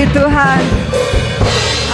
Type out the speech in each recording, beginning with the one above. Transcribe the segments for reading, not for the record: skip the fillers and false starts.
Puji Tuhan.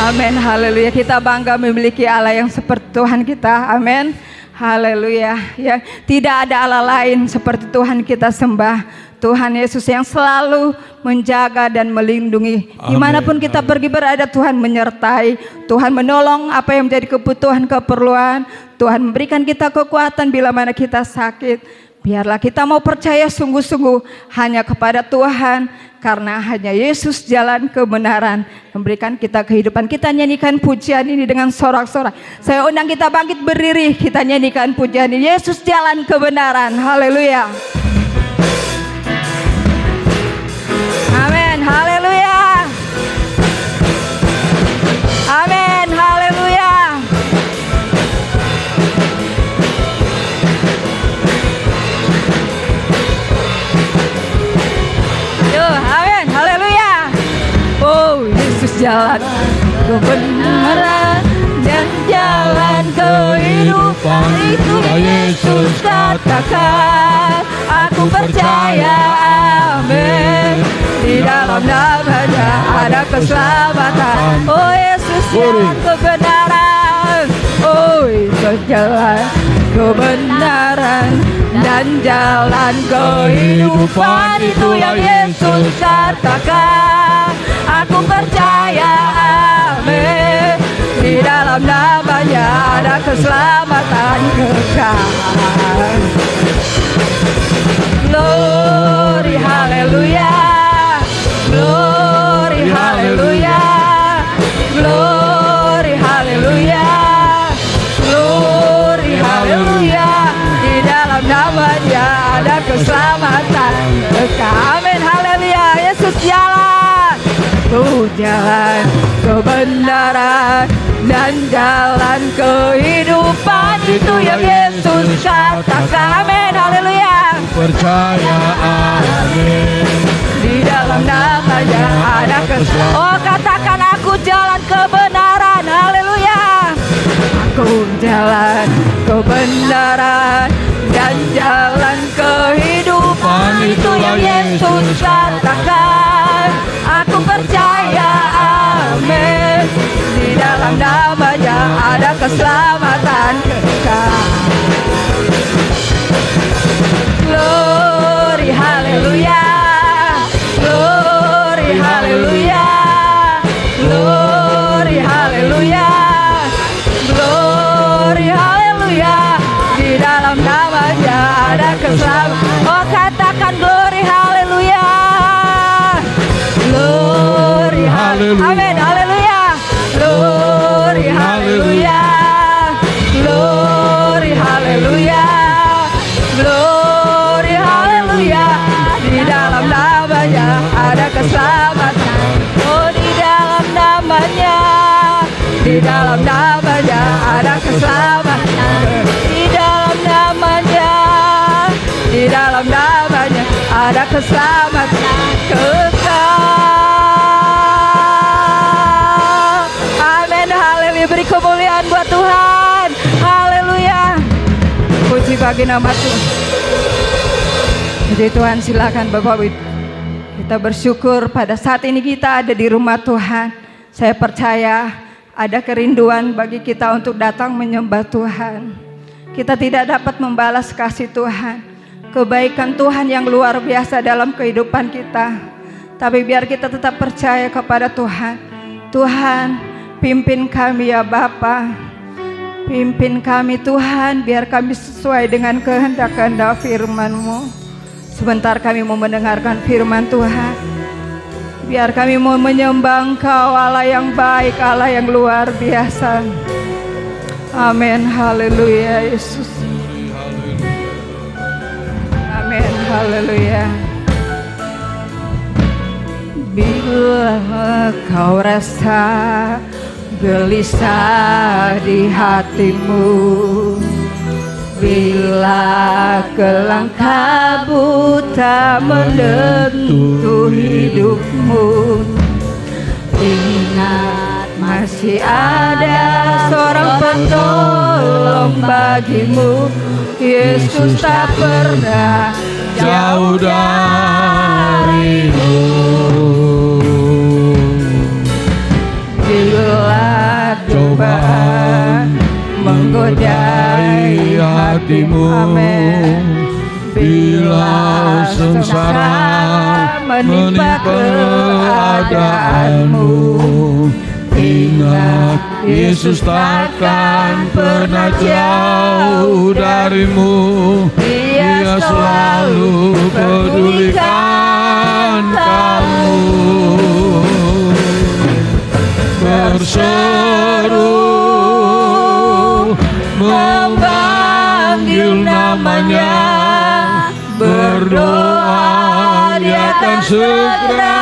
Amin, haleluya. Kita bangga memiliki Allah yang seperti Tuhan kita. Amin, haleluya. Ya, tidak ada Allah lain seperti Tuhan kita sembah. Tuhan Yesus yang selalu menjaga dan melindungi. Dimanapun kita pergi berada, Tuhan menyertai. Tuhan menolong apa yang menjadi kebutuhan, keperluan. Tuhan memberikan kita kekuatan bila mana kita sakit. Biarlah kita mau percaya sungguh-sungguh hanya kepada Tuhan. Karena hanya Yesus jalan kebenaran, memberikan kita kehidupan. Kita nyanyikan pujian ini dengan sorak-sorak. Saya undang kita bangkit berdiri, kita nyanyikan pujian ini. Yesus jalan kebenaran. Haleluya. Amin, haleluya. Amin, haleluya. Yo, amin, haleluya. Oh, Yesus jalan kebenaran dan jalan kehidupan. Itu Yesus katakan, aku percaya, amin. Di dalam namanya ada keselamatan. Oh, Yesus jalan kebenaran. Oh, Yesus jalan kebenaran dan jalan kehidupan. Itu yang Yesus katakan, aku percaya, amin. Di dalam namanya ada keselamatan kekal. Glory, haleluya. Glory, haleluya. Glory, haleluya. Glory, haleluya. Di dalam namanya ada keselamatan kekal. Amin, haleluya. Yesus jalan, jalan kebenaran dan jalan kehidupan. Itu yang Yesus katakan. Amin, haleluya. Percaya, amin. Di dalam namanya ada keselamatan. Oh, katakan aku jalan kebenaran. Haleluya. Aku jalan kebenaran dan jalan kehidupan. Itu yang Yesus katakan. Aku percaya, amin. Di dalam namanya ada keselamatan kekal. Glory, haleluya. Glory, haleluya. Glory, haleluya. Glory, haleluya. Di dalam namanya ada keselamatan. Oh, katakan glory, haleluya. Glory, haleluya. Amin, haleluya. Glory, haleluya. Glory, haleluya. Glory, haleluya. Di dalam namanya ada keselamatan. Oh, di dalam namanya, di dalam namanya ada keselamatan. Di dalam namanya, di dalam namanya ada keselamatan kekal. Amin, haleluya. Beri kemuliaan buat Tuhan. Haleluya. Puji bagi nama Tuhan. Jadi Tuhan, silakan Bapak Ibu. Kita bersyukur pada saat ini kita ada di rumah Tuhan. Saya percaya ada kerinduan bagi kita untuk datang menyembah Tuhan. Kita tidak dapat membalas kasih Tuhan, kebaikan Tuhan yang luar biasa dalam kehidupan kita. Tapi biar kita tetap percaya kepada Tuhan. Tuhan, pimpin kami ya Bapa. Pimpin kami Tuhan, biar kami sesuai dengan kehendak-kehendak firman-Mu. Sebentar kami mau mendengarkan firman Tuhan. Biar kami mau menyembah Engkau, Allah yang baik, Allah yang luar biasa. Amin, haleluya Yesus. Amin, haleluya. Bila kau rasa gelisah di hatimu, bila kelang kabut tak menentu hidupmu, ingat masih ada seorang penolong bagimu. Yesus tak pernah jauh darimu. cobaan menggodai hatimu. Amin. Bila sengsara menimpa keadaanmu, ingat Yesus takkan pernah jauh darimu. Dia selalu pedulikan kamu. Berseru memanggil namanya, berdoa Dia akan segera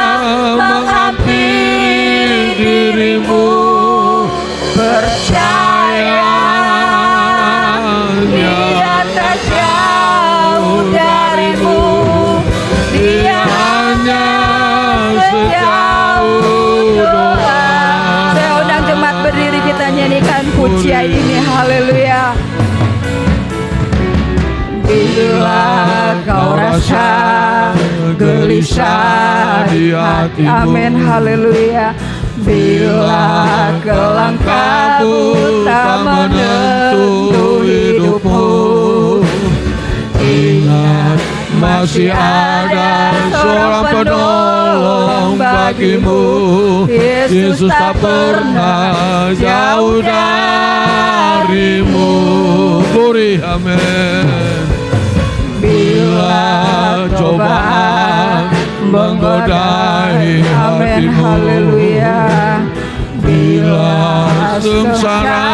menghampiri dirimu. Percaya Dia tak jauh darimu. Dia hanya sejauh doa. Saya undang jemaat berdiri, kita nyanyikan pujian ini. Haleluya. Bila kau rasa gelisah di hatimu, amin, haleluya. Bila kelam kabut tak menentu hidupmu, ingat masih ada seorang penolong bagimu. Yesus tak pernah jauh darimu. Glory, amin. Bila cobaan menggodai amin, hatimu, haleluya. bila sengsara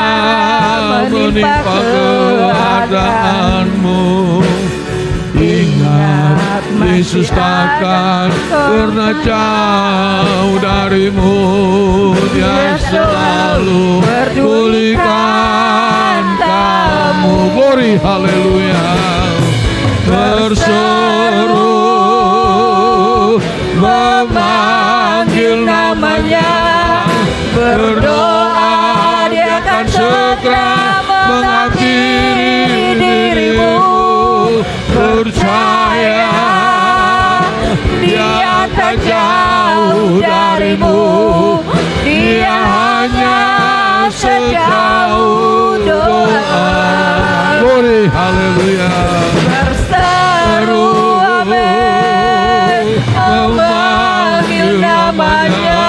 menimpa keadaanmu, ingat Yesus takkan pernah jauh darimu. Dia selalu pulihkan kamu. Glory, haleluya. Berseru memanggil namanya, berdoa Dia akan segera menghampiri dirimu. Percaya Dia tak jauh darimu. Dia hanya sejauh doa. Glory, haleluya. Berseru, amin, memanggil namanya,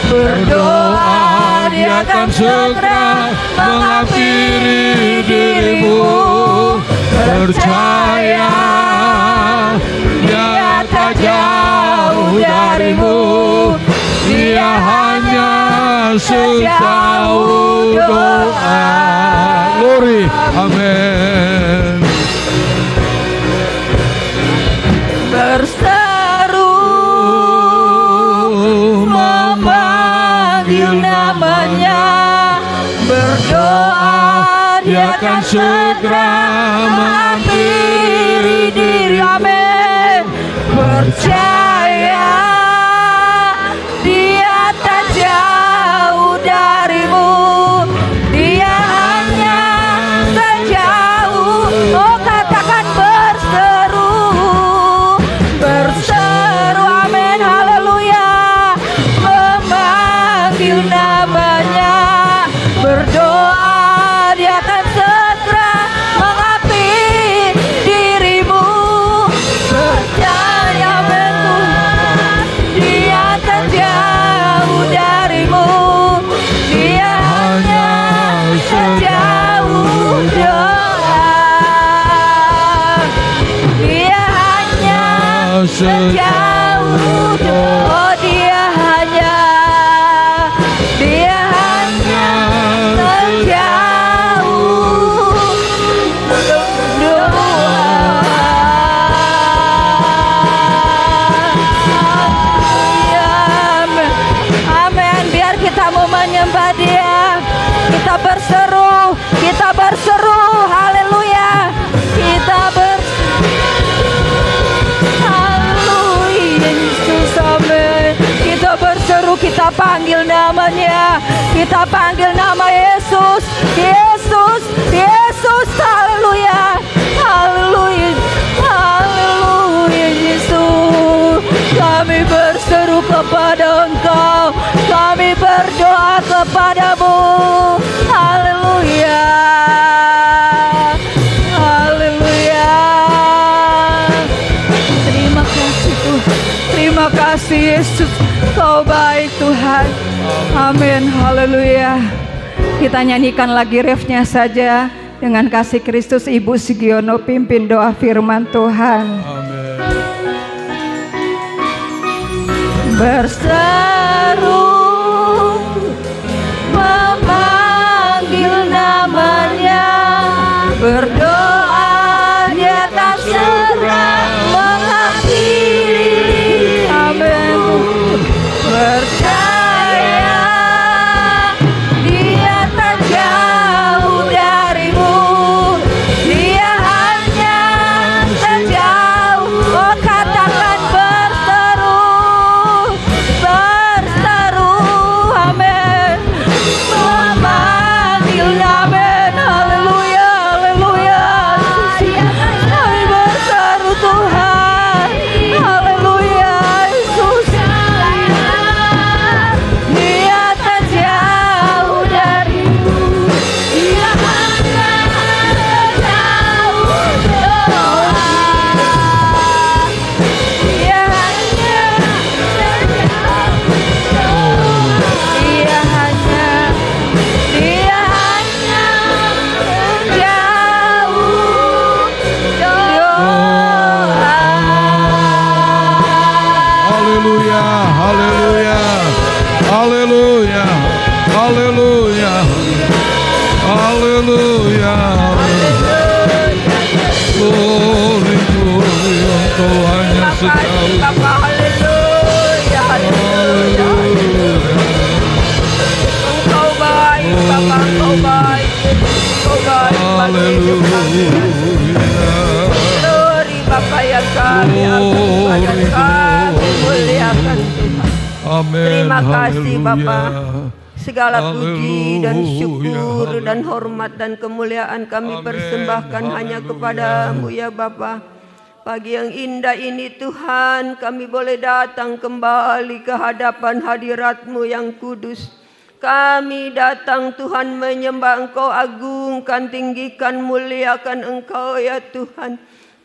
berdoa Dia akan segera menghampiri dirimu. Percaya Dia tak jauh darimu. Dia hanya sejauh doa. Glory, amin. Berseru memanggil namanya, berdoa Dia akan segera menghampiri diri. Amin. Percaya Dia tak jauh darimu. Dia hanya sejauh. Oh, katakan berseru. Berseru, amin, haleluya. Memanggil namanya, berdoa Dia akan segera menghampiri dirimu. Percaya betul Dia tak jauh darimu. Dia hanya sejauh doa. Dia hanya sejauh doa. Oh, Dia hanya sejauh doa. Amin. Biar kita mau menyembah Dia, kita berseru, haleluya. Haleluya, Yesus, amin. Kita berseru, kita panggil namanya, kita panggil nama Yesus, Yesus, Yesus, haleluya, haleluya, haleluya, Yesus. Kami berseru kepada Engkau, kami berdoa kepadamu. Yesus, Kau baik Tuhan. Amin, haleluya. Kita nyanyikan lagi refnya saja. Dengan kasih Kristus, Ibu Sugiono pimpin doa firman Tuhan. Amin. Berseru memanggil namanya, berdoa Dia tak segera mengakhiri. Amin. Percaya Dia tak jauh darimu, Dia hanya sejauh. Oh, katakan berseru, berseru, amin. Memanggil, amin, haleluya, haleluya. Kami berseru Tuhan, haleluya, Yesus. Dia tak jauh darimu, Dia hanya sejauh doa. Dia hanya sejauh doa. Dia hanya sejauh doa. Haleluya, haleluya, haleluya, haleluya, haleluya. Glory, glory, Engkau hanya sejauh. Bapa, haleluya, haleluya. Engkau baik, Bapa, Engkau baik, Engkau baik bagi hidup kami. Glory Bapa yang kami agung, dan kami muliakan Tuhan. Amin. Terima kasih Bapa. Haleluya. Segala puji dan Haleluya, syukur haleluya. dan hormat dan kemuliaan kami Amin, persembahkan hanya haleluya. kepadamu ya Bapa. Pagi yang indah ini Tuhan, kami boleh datang kembali ke hadapan hadirat-Mu yang kudus. Kami datang Tuhan menyembah Engkau, agungkan, tinggikan, muliakan Engkau ya Tuhan.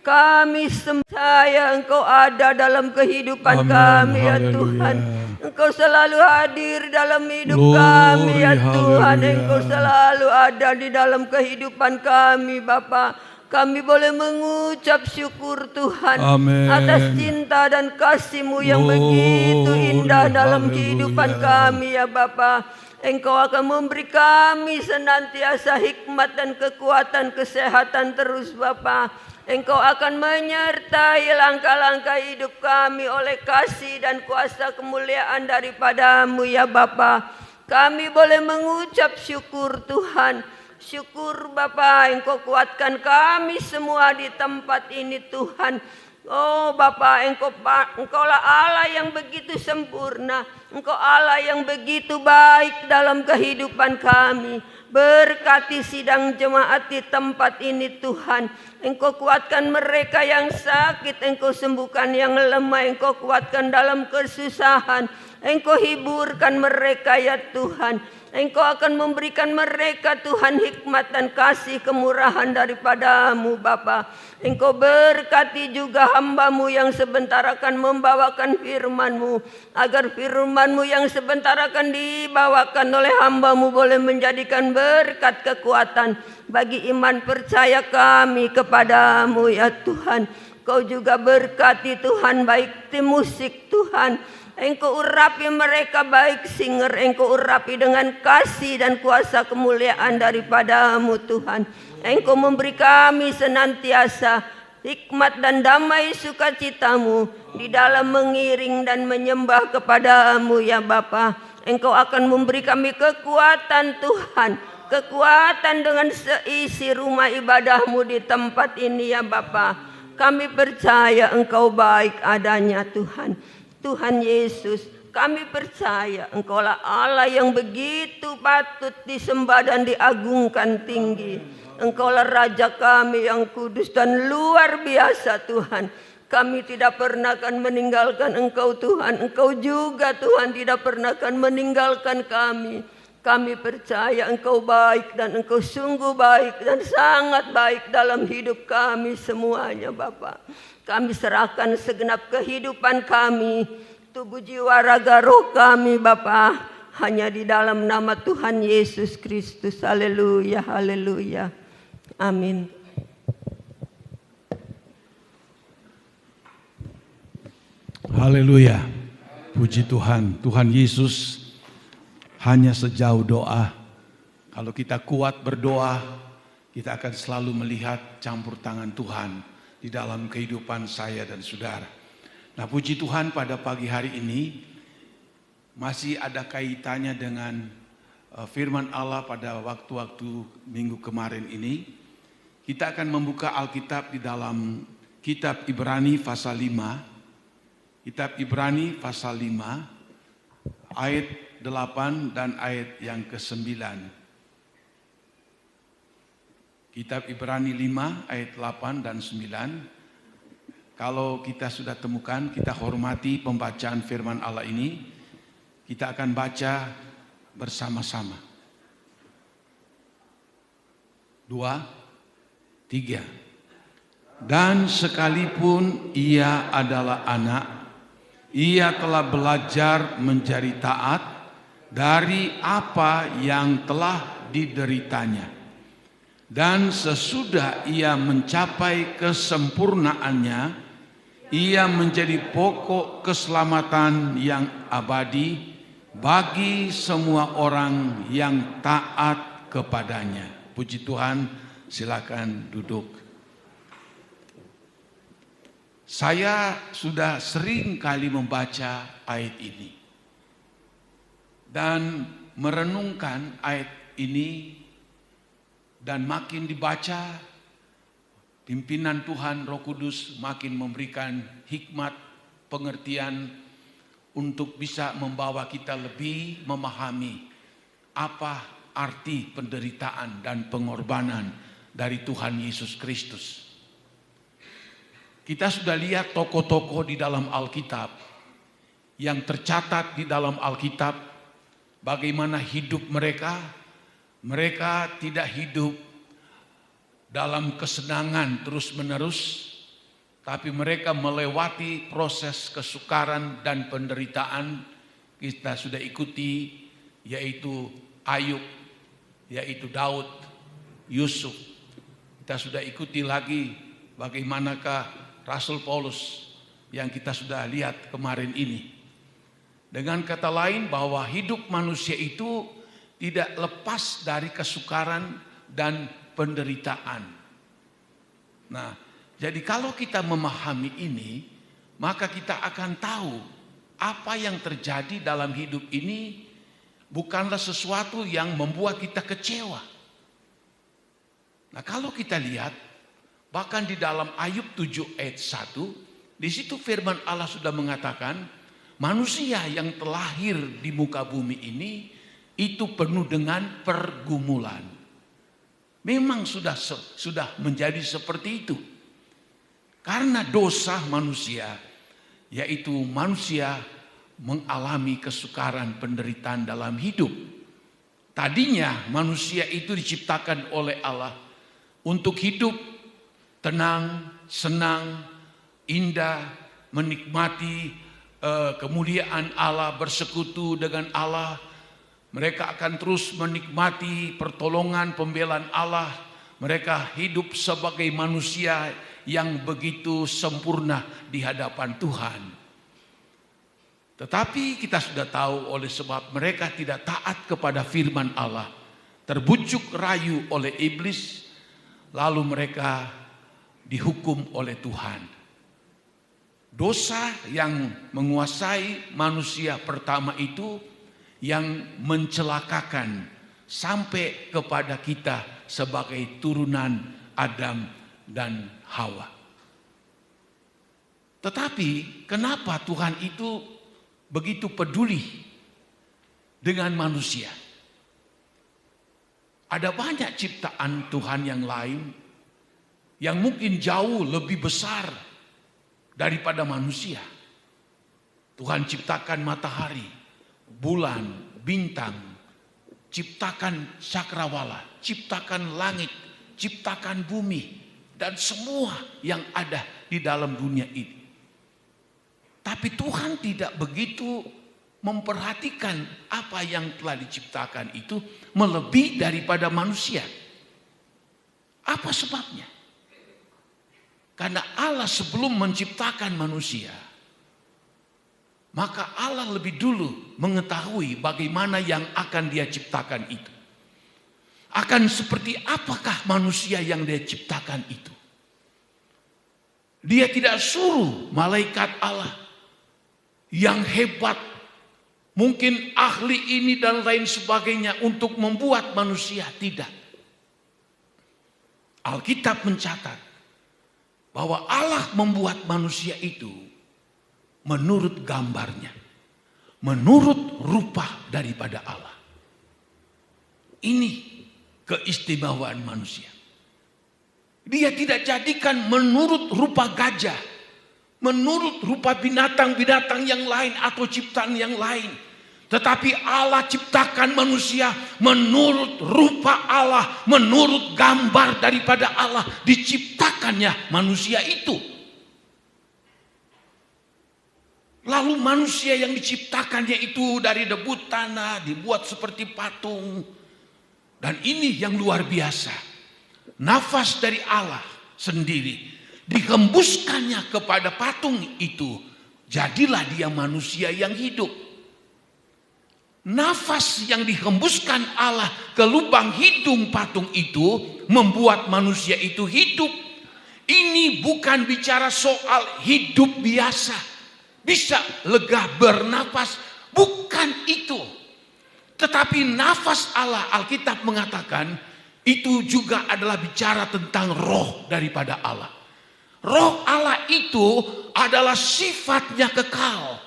Kami percaya Engkau ada dalam kehidupan Amin, kami ya haleluya. Tuhan. Engkau selalu hadir dalam hidup Glory, kami ya Tuhan. haleluya. Engkau selalu ada di dalam kehidupan kami Bapa. Kami boleh mengucap syukur Tuhan Amin. atas cinta dan kasih-Mu yang Glory, begitu indah dalam haleluya. kehidupan kami ya Bapa. Engkau akan memberi kami senantiasa hikmat dan kekuatan, kesehatan terus Bapa. Engkau akan menyertai langkah-langkah hidup kami oleh kasih dan kuasa kemuliaan daripada-Mu ya Bapa. Kami boleh mengucap syukur Tuhan. Syukur Bapa, Engkau kuatkan kami semua di tempat ini Tuhan. Oh Bapa, Engkaulah Allah yang begitu sempurna. Engkau Allah yang begitu baik dalam kehidupan kami. Berkati sidang jemaat di tempat ini Tuhan. Engkau kuatkan mereka yang sakit, Engkau sembuhkan yang lemah, Engkau kuatkan dalam kesusahan, Engkau hiburkan mereka ya Tuhan. Engkau akan memberikan mereka Tuhan hikmat dan kasih kemurahan daripada-Mu Bapa. Engkau berkati juga hamba-Mu yang sebentar akan membawakan firman-Mu, agar firman-Mu yang sebentar akan dibawakan oleh hamba-Mu boleh menjadikan berkat kekuatan bagi iman percaya kami kepada-Mu ya Tuhan. Kau juga berkati Tuhan baik tim musik Tuhan. Engkau urapi mereka baik singer, Engkau urapi dengan kasih dan kuasa kemuliaan daripada-Mu Tuhan. Engkau memberi kami senantiasa hikmat dan damai sukacita-Mu di dalam mengiring dan menyembah kepada-Mu ya Bapa. Engkau akan memberi kami kekuatan Tuhan, kekuatan dengan seisi rumah ibadah-Mu di tempat ini ya Bapa. Kami percaya Engkau baik adanya Tuhan. Tuhan Yesus, kami percaya Engkaulah Allah yang begitu patut disembah dan diagungkan tinggi. Engkaulah Raja kami yang kudus dan luar biasa Tuhan. Kami tidak pernah akan meninggalkan Engkau Tuhan. Engkau juga Tuhan tidak pernah akan meninggalkan kami. Kami percaya Engkau baik dan Engkau sungguh baik dan sangat baik dalam hidup kami semuanya Bapa. Kami serahkan segenap kehidupan kami tubuh jiwa raga roh kami Bapa hanya di dalam nama Tuhan Yesus Kristus. Haleluya, haleluya. Amin. Haleluya. Puji Tuhan. Tuhan Yesus hanya sejauh doa. Kalau kita kuat berdoa, kita akan selalu melihat campur tangan Tuhan di dalam kehidupan saya dan saudara. Nah, puji Tuhan pada pagi hari ini masih ada kaitannya dengan firman Allah pada waktu-waktu minggu kemarin ini. Kita akan membuka Alkitab di dalam kitab Ibrani pasal 5. Kitab Ibrani pasal 5 ayat 8 dan ayat yang ke-9. Kitab Ibrani 5 ayat 8 dan 9. Kalau kita sudah temukan, kita hormati pembacaan firman Allah ini. Kita akan baca bersama-sama. 2, 3. Dan sekalipun ia adalah anak, ia telah belajar menjadi taat dari apa yang telah dideritanya. Dan sesudah ia mencapai kesempurnaannya, ia menjadi pokok keselamatan yang abadi bagi semua orang yang taat kepadanya. Puji Tuhan, silakan duduk. Saya sudah sering kali membaca ayat ini dan merenungkan ayat ini, dan makin dibaca, pimpinan Tuhan Roh Kudus makin memberikan hikmat, pengertian untuk bisa membawa kita lebih memahami apa arti penderitaan dan pengorbanan dari Tuhan Yesus Kristus. Kita sudah lihat tokoh-tokoh di dalam Alkitab yang tercatat di dalam Alkitab, bagaimana hidup mereka. Mereka tidak hidup dalam kesenangan terus-menerus, tapi mereka melewati proses kesukaran dan penderitaan. Kita sudah ikuti, yaitu Ayub, yaitu Daud, Yusuf. Kita sudah ikuti lagi bagaimanakah Rasul Paulus yang kita sudah lihat kemarin ini. Dengan kata lain, bahwa hidup manusia itu tidak lepas dari kesukaran dan penderitaan. Nah, jadi kalau kita memahami ini, maka kita akan tahu apa yang terjadi dalam hidup ini bukanlah sesuatu yang membuat kita kecewa. Nah, kalau kita lihat, bahkan di dalam Ayub 7 ayat 1, di situ firman Allah sudah mengatakan, manusia yang terlahir di muka bumi ini itu penuh dengan pergumulan. Memang sudah menjadi seperti itu. Karena dosa manusia, yaitu manusia mengalami kesukaran penderitaan dalam hidup. Tadinya manusia itu diciptakan oleh Allah untuk hidup tenang, senang, indah, menikmati kemuliaan Allah, bersekutu dengan Allah. Mereka akan terus menikmati pertolongan pembelaan Allah. Mereka hidup sebagai manusia yang begitu sempurna di hadapan Tuhan. Tetapi kita sudah tahu, oleh sebab mereka tidak taat kepada firman Allah, terbujuk rayu oleh iblis, lalu mereka dihukum oleh Tuhan. Dosa yang menguasai manusia pertama itu yang mencelakakan sampai kepada kita sebagai turunan Adam dan Hawa. Tetapi kenapa Tuhan itu begitu peduli dengan manusia? Ada banyak ciptaan Tuhan yang lain yang mungkin jauh lebih besar daripada manusia. Tuhan ciptakan matahari, bulan, bintang, ciptakan cakrawala, ciptakan langit, ciptakan bumi, dan semua yang ada di dalam dunia ini. Tapi Tuhan tidak begitu memperhatikan apa yang telah diciptakan itu melebihi daripada manusia. Apa sebabnya? Karena Allah sebelum menciptakan manusia, maka Allah lebih dulu mengetahui bagaimana yang akan Dia ciptakan itu. Akan seperti apakah manusia yang Dia ciptakan itu. Dia tidak suruh malaikat Allah yang hebat, mungkin ahli ini dan lain sebagainya untuk membuat manusia. Tidak. Alkitab mencatat bahwa Allah membuat manusia itu menurut gambarnya, menurut rupa daripada Allah. Ini keistimewaan manusia. Dia tidak jadikan menurut rupa gajah, menurut rupa binatang-binatang yang lain atau ciptaan yang lain. Tetapi Allah ciptakan manusia menurut rupa Allah, menurut gambar daripada Allah diciptakannya manusia itu. Lalu manusia yang diciptakannya itu dari debu tanah dibuat seperti patung. Dan ini yang luar biasa. Nafas dari Allah sendiri dihembuskannya kepada patung itu. Jadilah dia manusia yang hidup. Nafas yang dihembuskan Allah ke lubang hidung patung itu membuat manusia itu hidup. Ini bukan bicara soal hidup biasa, bisa lega bernapas, bukan itu. Tetapi nafas Allah, Alkitab mengatakan itu juga adalah bicara tentang roh daripada Allah. Roh Allah itu adalah sifatnya kekal.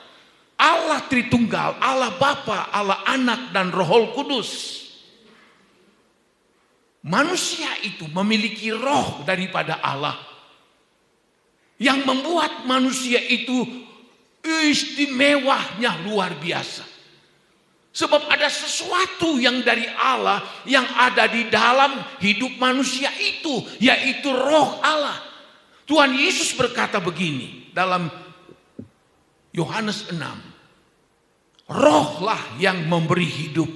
Allah Tritunggal, Allah Bapa, Allah Anak dan Roh Kudus. Manusia itu memiliki roh daripada Allah yang membuat manusia itu istimewanya luar biasa. Sebab ada sesuatu yang dari Allah yang ada di dalam hidup manusia itu, yaitu roh Allah. Tuhan Yesus berkata begini dalam Yohanes 6. Rohlah yang memberi hidup,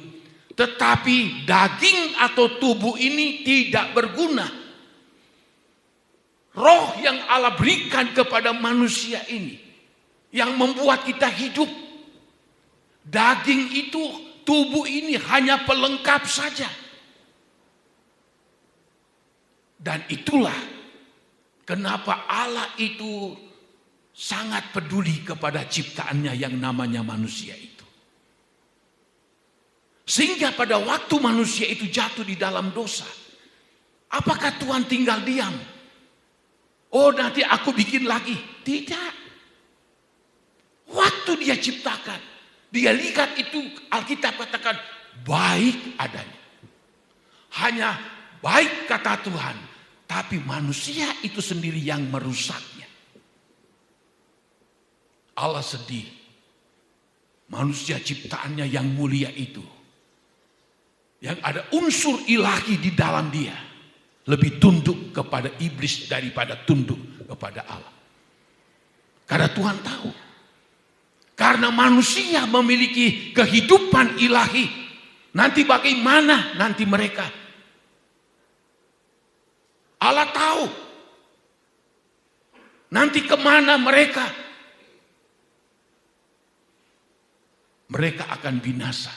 tetapi daging atau tubuh ini tidak berguna. Roh yang Allah berikan kepada manusia ini, yang membuat kita hidup. Daging itu, tubuh ini hanya pelengkap saja. Dan itulah kenapa Allah itu sangat peduli kepada ciptaannya yang namanya manusia itu. Sehingga pada waktu manusia itu jatuh di dalam dosa, apakah Tuhan tinggal diam? Oh, nanti aku bikin lagi. Tidak. Waktu dia ciptakan, dia lihat itu, Alkitab katakan baik adanya. Hanya baik kata Tuhan, tapi manusia itu sendiri yang merusaknya. Allah sedih. Manusia ciptaannya yang mulia itu, yang ada unsur ilahi di dalam dia, lebih tunduk kepada iblis daripada tunduk kepada Allah. Karena Tuhan tahu, karena manusia memiliki kehidupan ilahi, nanti bagaimana nanti mereka. Allah tahu nanti kemana mereka. Mereka akan binasa.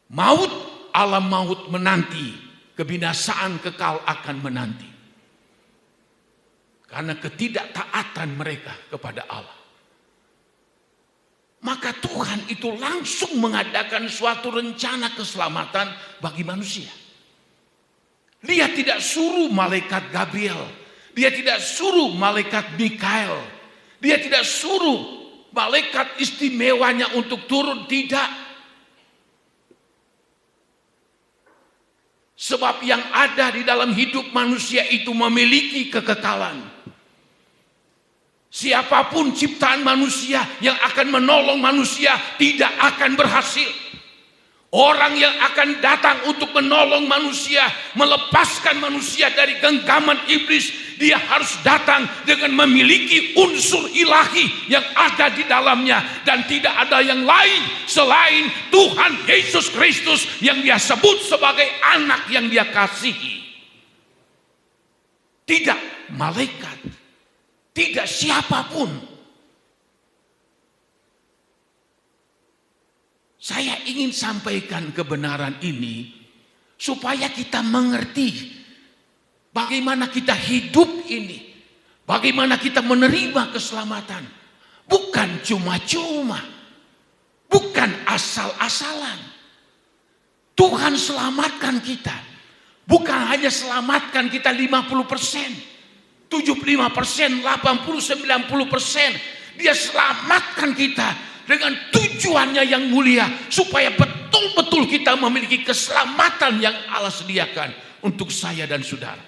Maut, alam maut menanti. Kebinasaan kekal akan menanti. Karena ketidaktaatan mereka kepada Allah. Maka Tuhan itu langsung mengadakan suatu rencana keselamatan bagi manusia. Dia tidak suruh malaikat Gabriel. Dia tidak suruh malaikat Mikael. Dia tidak suruh malaikat istimewanya untuk turun, tidak. Sebab yang ada di dalam hidup manusia itu memiliki kekekalan. Siapapun ciptaan manusia yang akan menolong manusia tidak akan berhasil. Orang yang akan datang untuk menolong manusia, melepaskan manusia dari genggaman iblis, dia harus datang dengan memiliki unsur ilahi yang ada di dalamnya. Dan tidak ada yang lain selain Tuhan Yesus Kristus yang dia sebut sebagai anak yang dia kasihi. Tidak malaikat, tidak siapapun. Saya ingin sampaikan kebenaran ini supaya kita mengerti bagaimana kita hidup ini, bagaimana kita menerima keselamatan. Bukan cuma-cuma, bukan asal-asalan. Tuhan selamatkan kita. Bukan hanya selamatkan kita 50%, 75%, 80%, 90%. Dia selamatkan kita dengan tujuannya yang mulia, supaya betul-betul kita memiliki keselamatan yang Allah sediakan untuk saya dan saudara.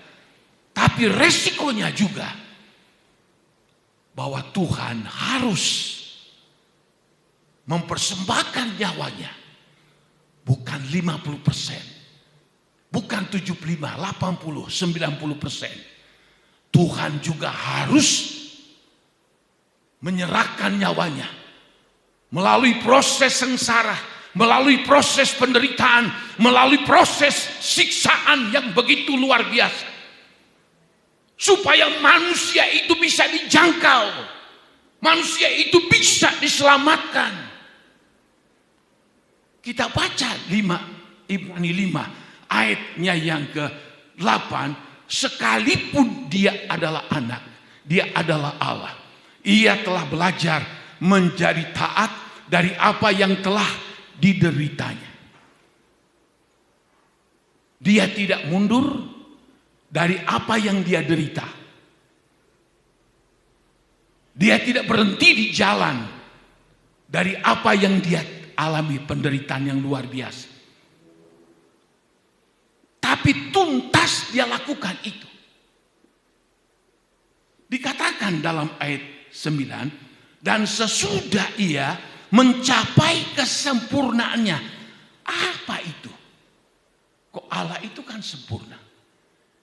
Tapi resikonya juga bahwa Tuhan harus mempersembahkan nyawanya. Bukan 50%, bukan 75, 80, 90%. Tuhan juga harus menyerahkan nyawanya melalui proses sengsara, melalui proses penderitaan, melalui proses siksaan yang begitu luar biasa. Supaya manusia itu bisa dijangkau, manusia itu bisa diselamatkan. Kita baca Ibrani 5 ayatnya yang ke-8, sekalipun dia adalah anak, dia adalah Allah, ia telah belajar menjadi taat dari apa yang telah dideritanya. Dia tidak mundur dari apa yang dia derita. Dia tidak berhenti di jalan dari apa yang dia alami, penderitaan yang luar biasa. Tapi tuntas dia lakukan itu. Dikatakan dalam ayat 9, dan sesudah ia mencapai kesempurnaannya. Apa itu? Kok Allah itu kan sempurna?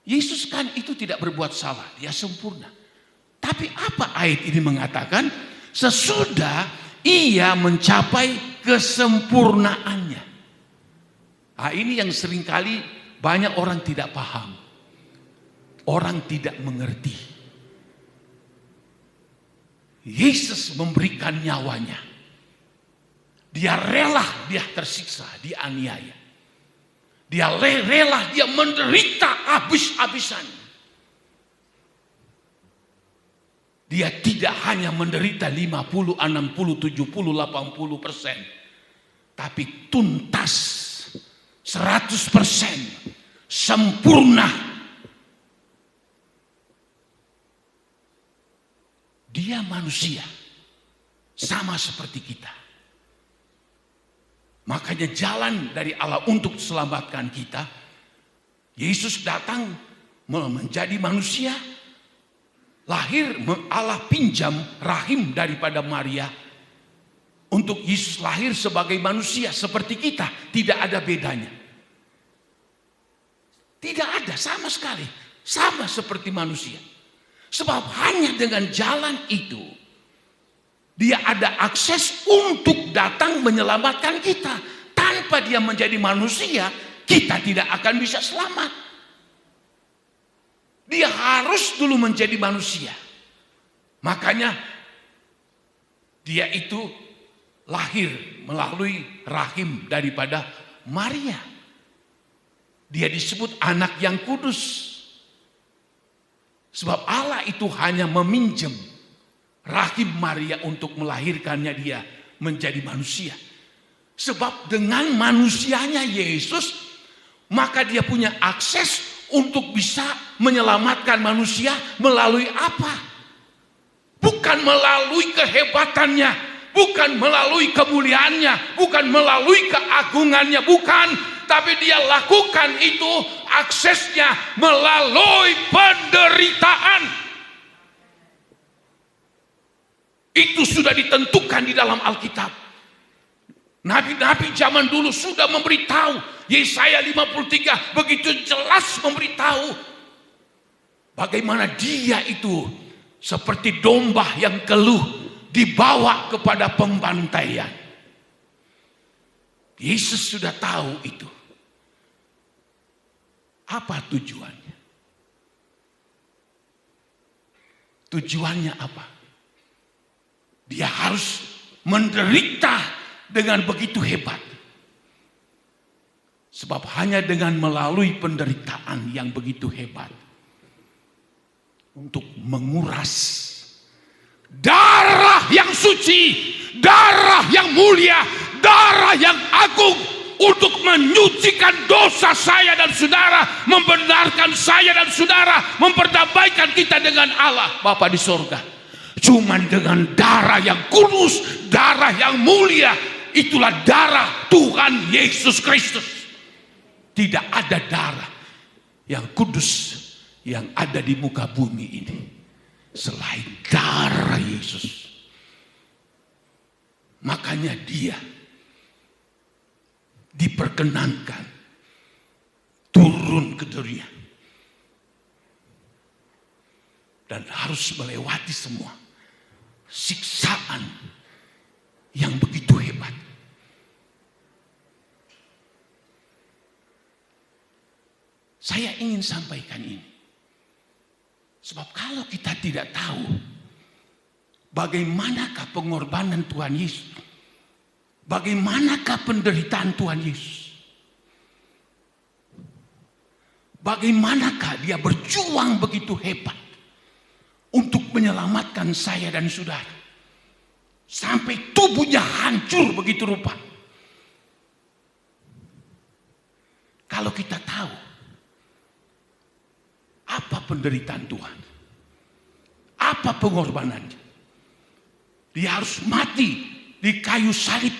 Yesus kan itu tidak berbuat salah, dia sempurna. Tapi apa ayat ini mengatakan? Sesudah ia mencapai kesempurnaannya. Nah, ini yang seringkali banyak orang tidak paham. Orang tidak mengerti. Yesus memberikan nyawanya. Dia rela dia tersiksa, dianiaya. Dia rela dia menderita habis-habisan. Dia tidak hanya menderita 50, 60, 70, 80%. Tapi tuntas 100% sempurna. Dia manusia, sama seperti kita. Makanya jalan dari Allah untuk selamatkan kita, Yesus datang menjadi manusia, lahir, Allah pinjam rahim daripada Maria, untuk Yesus lahir sebagai manusia seperti kita, tidak ada bedanya. Tidak ada sama sekali, sama seperti manusia. Sebab hanya dengan jalan itu dia ada akses untuk datang menyelamatkan kita. Tanpa dia menjadi manusia, kita tidak akan bisa selamat. Dia harus dulu menjadi manusia. Makanya dia itu lahir melalui rahim daripada Maria. Dia disebut anak yang kudus. Sebab Allah itu hanya meminjam rahim Maria untuk melahirkannya dia menjadi manusia. Sebab dengan manusianya Yesus, maka dia punya akses untuk bisa menyelamatkan manusia melalui apa? Bukan melalui kehebatannya, bukan melalui kemuliaannya, bukan melalui keagungannya, bukan. Tapi dia lakukan itu aksesnya melalui penderitaan. Itu sudah ditentukan di dalam Alkitab. Nabi-nabi zaman dulu sudah memberitahu. Yesaya 53 begitu jelas memberitahu bagaimana dia itu seperti domba yang keluh dibawa kepada pembantaian. Yesus sudah tahu itu. Apa tujuannya? Tujuannya apa? Dia harus menderita dengan begitu hebat. Sebab hanya dengan melalui penderitaan yang begitu hebat untuk menguras darah yang suci, darah yang mulia, darah yang agung untuk menyucikan dosa saya dan saudara, membenarkan saya dan saudara, memperdamaikan kita dengan Allah Bapa di sorga. Cuman dengan darah yang kudus, darah yang mulia, itulah darah Tuhan Yesus Kristus. Tidak ada darah yang kudus yang ada di muka bumi ini selain darah Yesus. Makanya dia diperkenankan turun ke dunia dan harus melewati semua siksaan yang begitu hebat. Saya ingin sampaikan ini. Sebab kalau kita tidak tahu bagaimanakah pengorbanan Tuhan Yesus, bagaimanakah penderitaan Tuhan Yesus, bagaimanakah dia berjuang begitu hebat untuk menyelamatkan saya dan saudara, sampai tubuhnya hancur begitu rupa. Kalau kita tahu apa penderitaan Tuhan, apa pengorbanannya, dia harus mati di kayu salib,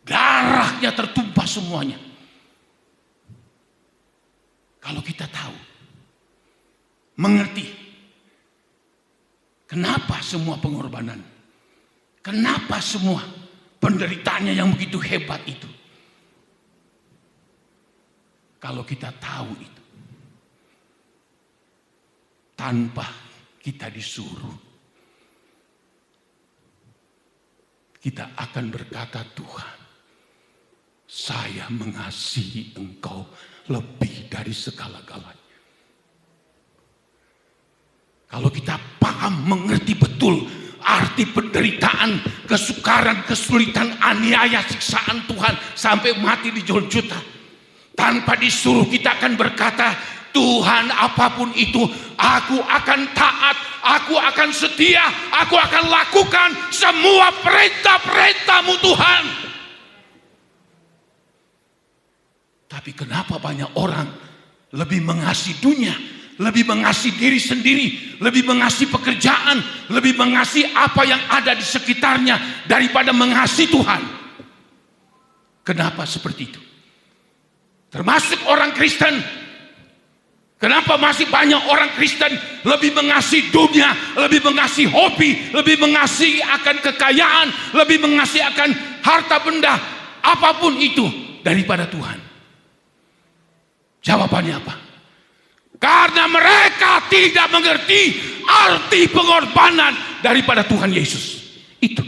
darahnya tertumpah semuanya. Kalau kita tahu, mengerti kenapa semua pengorbanan, kenapa semua penderitaannya yang begitu hebat itu. Kalau kita tahu itu, tanpa kita disuruh, kita akan berkata, Tuhan, saya mengasihi Engkau lebih dari segala-galanya. Kalau kita paham, mengerti betul arti penderitaan, kesukaran, kesulitan, aniaya, siksaan Tuhan sampai mati di Golgota, tanpa disuruh kita akan berkata, Tuhan, apapun itu, aku akan taat, aku akan setia, aku akan lakukan semua perintah-perintah-Mu Tuhan. Tapi kenapa banyak orang lebih mengasihi dunia, lebih mengasihi diri sendiri, lebih mengasihi pekerjaan, lebih mengasihi apa yang ada di sekitarnya daripada mengasihi Tuhan? Kenapa seperti itu? Termasuk orang Kristen. Kenapa masih banyak orang Kristen lebih mengasihi dunia, lebih mengasihi hobi, lebih mengasihi akan kekayaan, lebih mengasihi akan harta benda, apapun itu daripada Tuhan? Jawabannya apa? Karena mereka tidak mengerti arti pengorbanan daripada Tuhan Yesus. Itu.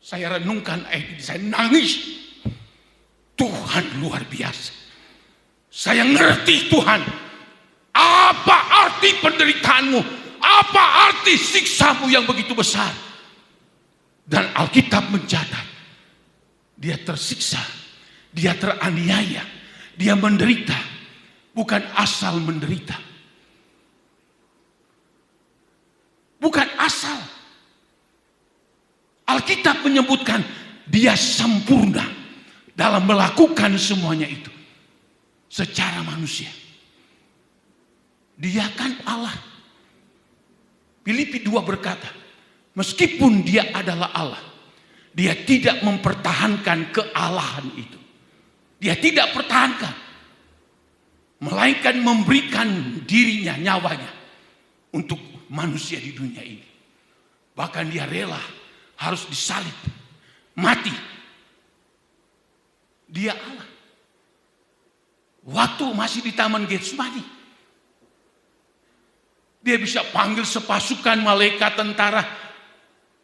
Saya renungkan ayat ini, saya nangis. Tuhan luar biasa. Saya ngerti Tuhan. Apa arti penderitaanmu? Apa arti siksamu yang begitu besar? Dan Alkitab mencatat, dia tersiksa, dia teraniaya, dia menderita. Bukan asal menderita. Bukan asal. Alkitab menyebutkan dia sempurna dalam melakukan semuanya itu secara manusia. Dia kan Allah. Filipi 2 berkata, meskipun dia adalah Allah, dia tidak mempertahankan kealahan itu. Dia tidak pertahankan, melainkan memberikan dirinya, nyawanya untuk manusia di dunia ini. Bahkan dia rela harus disalib, mati. Dia Allah. Waktu masih di Taman Getsemani, dia bisa panggil sepasukan malaikat tentara,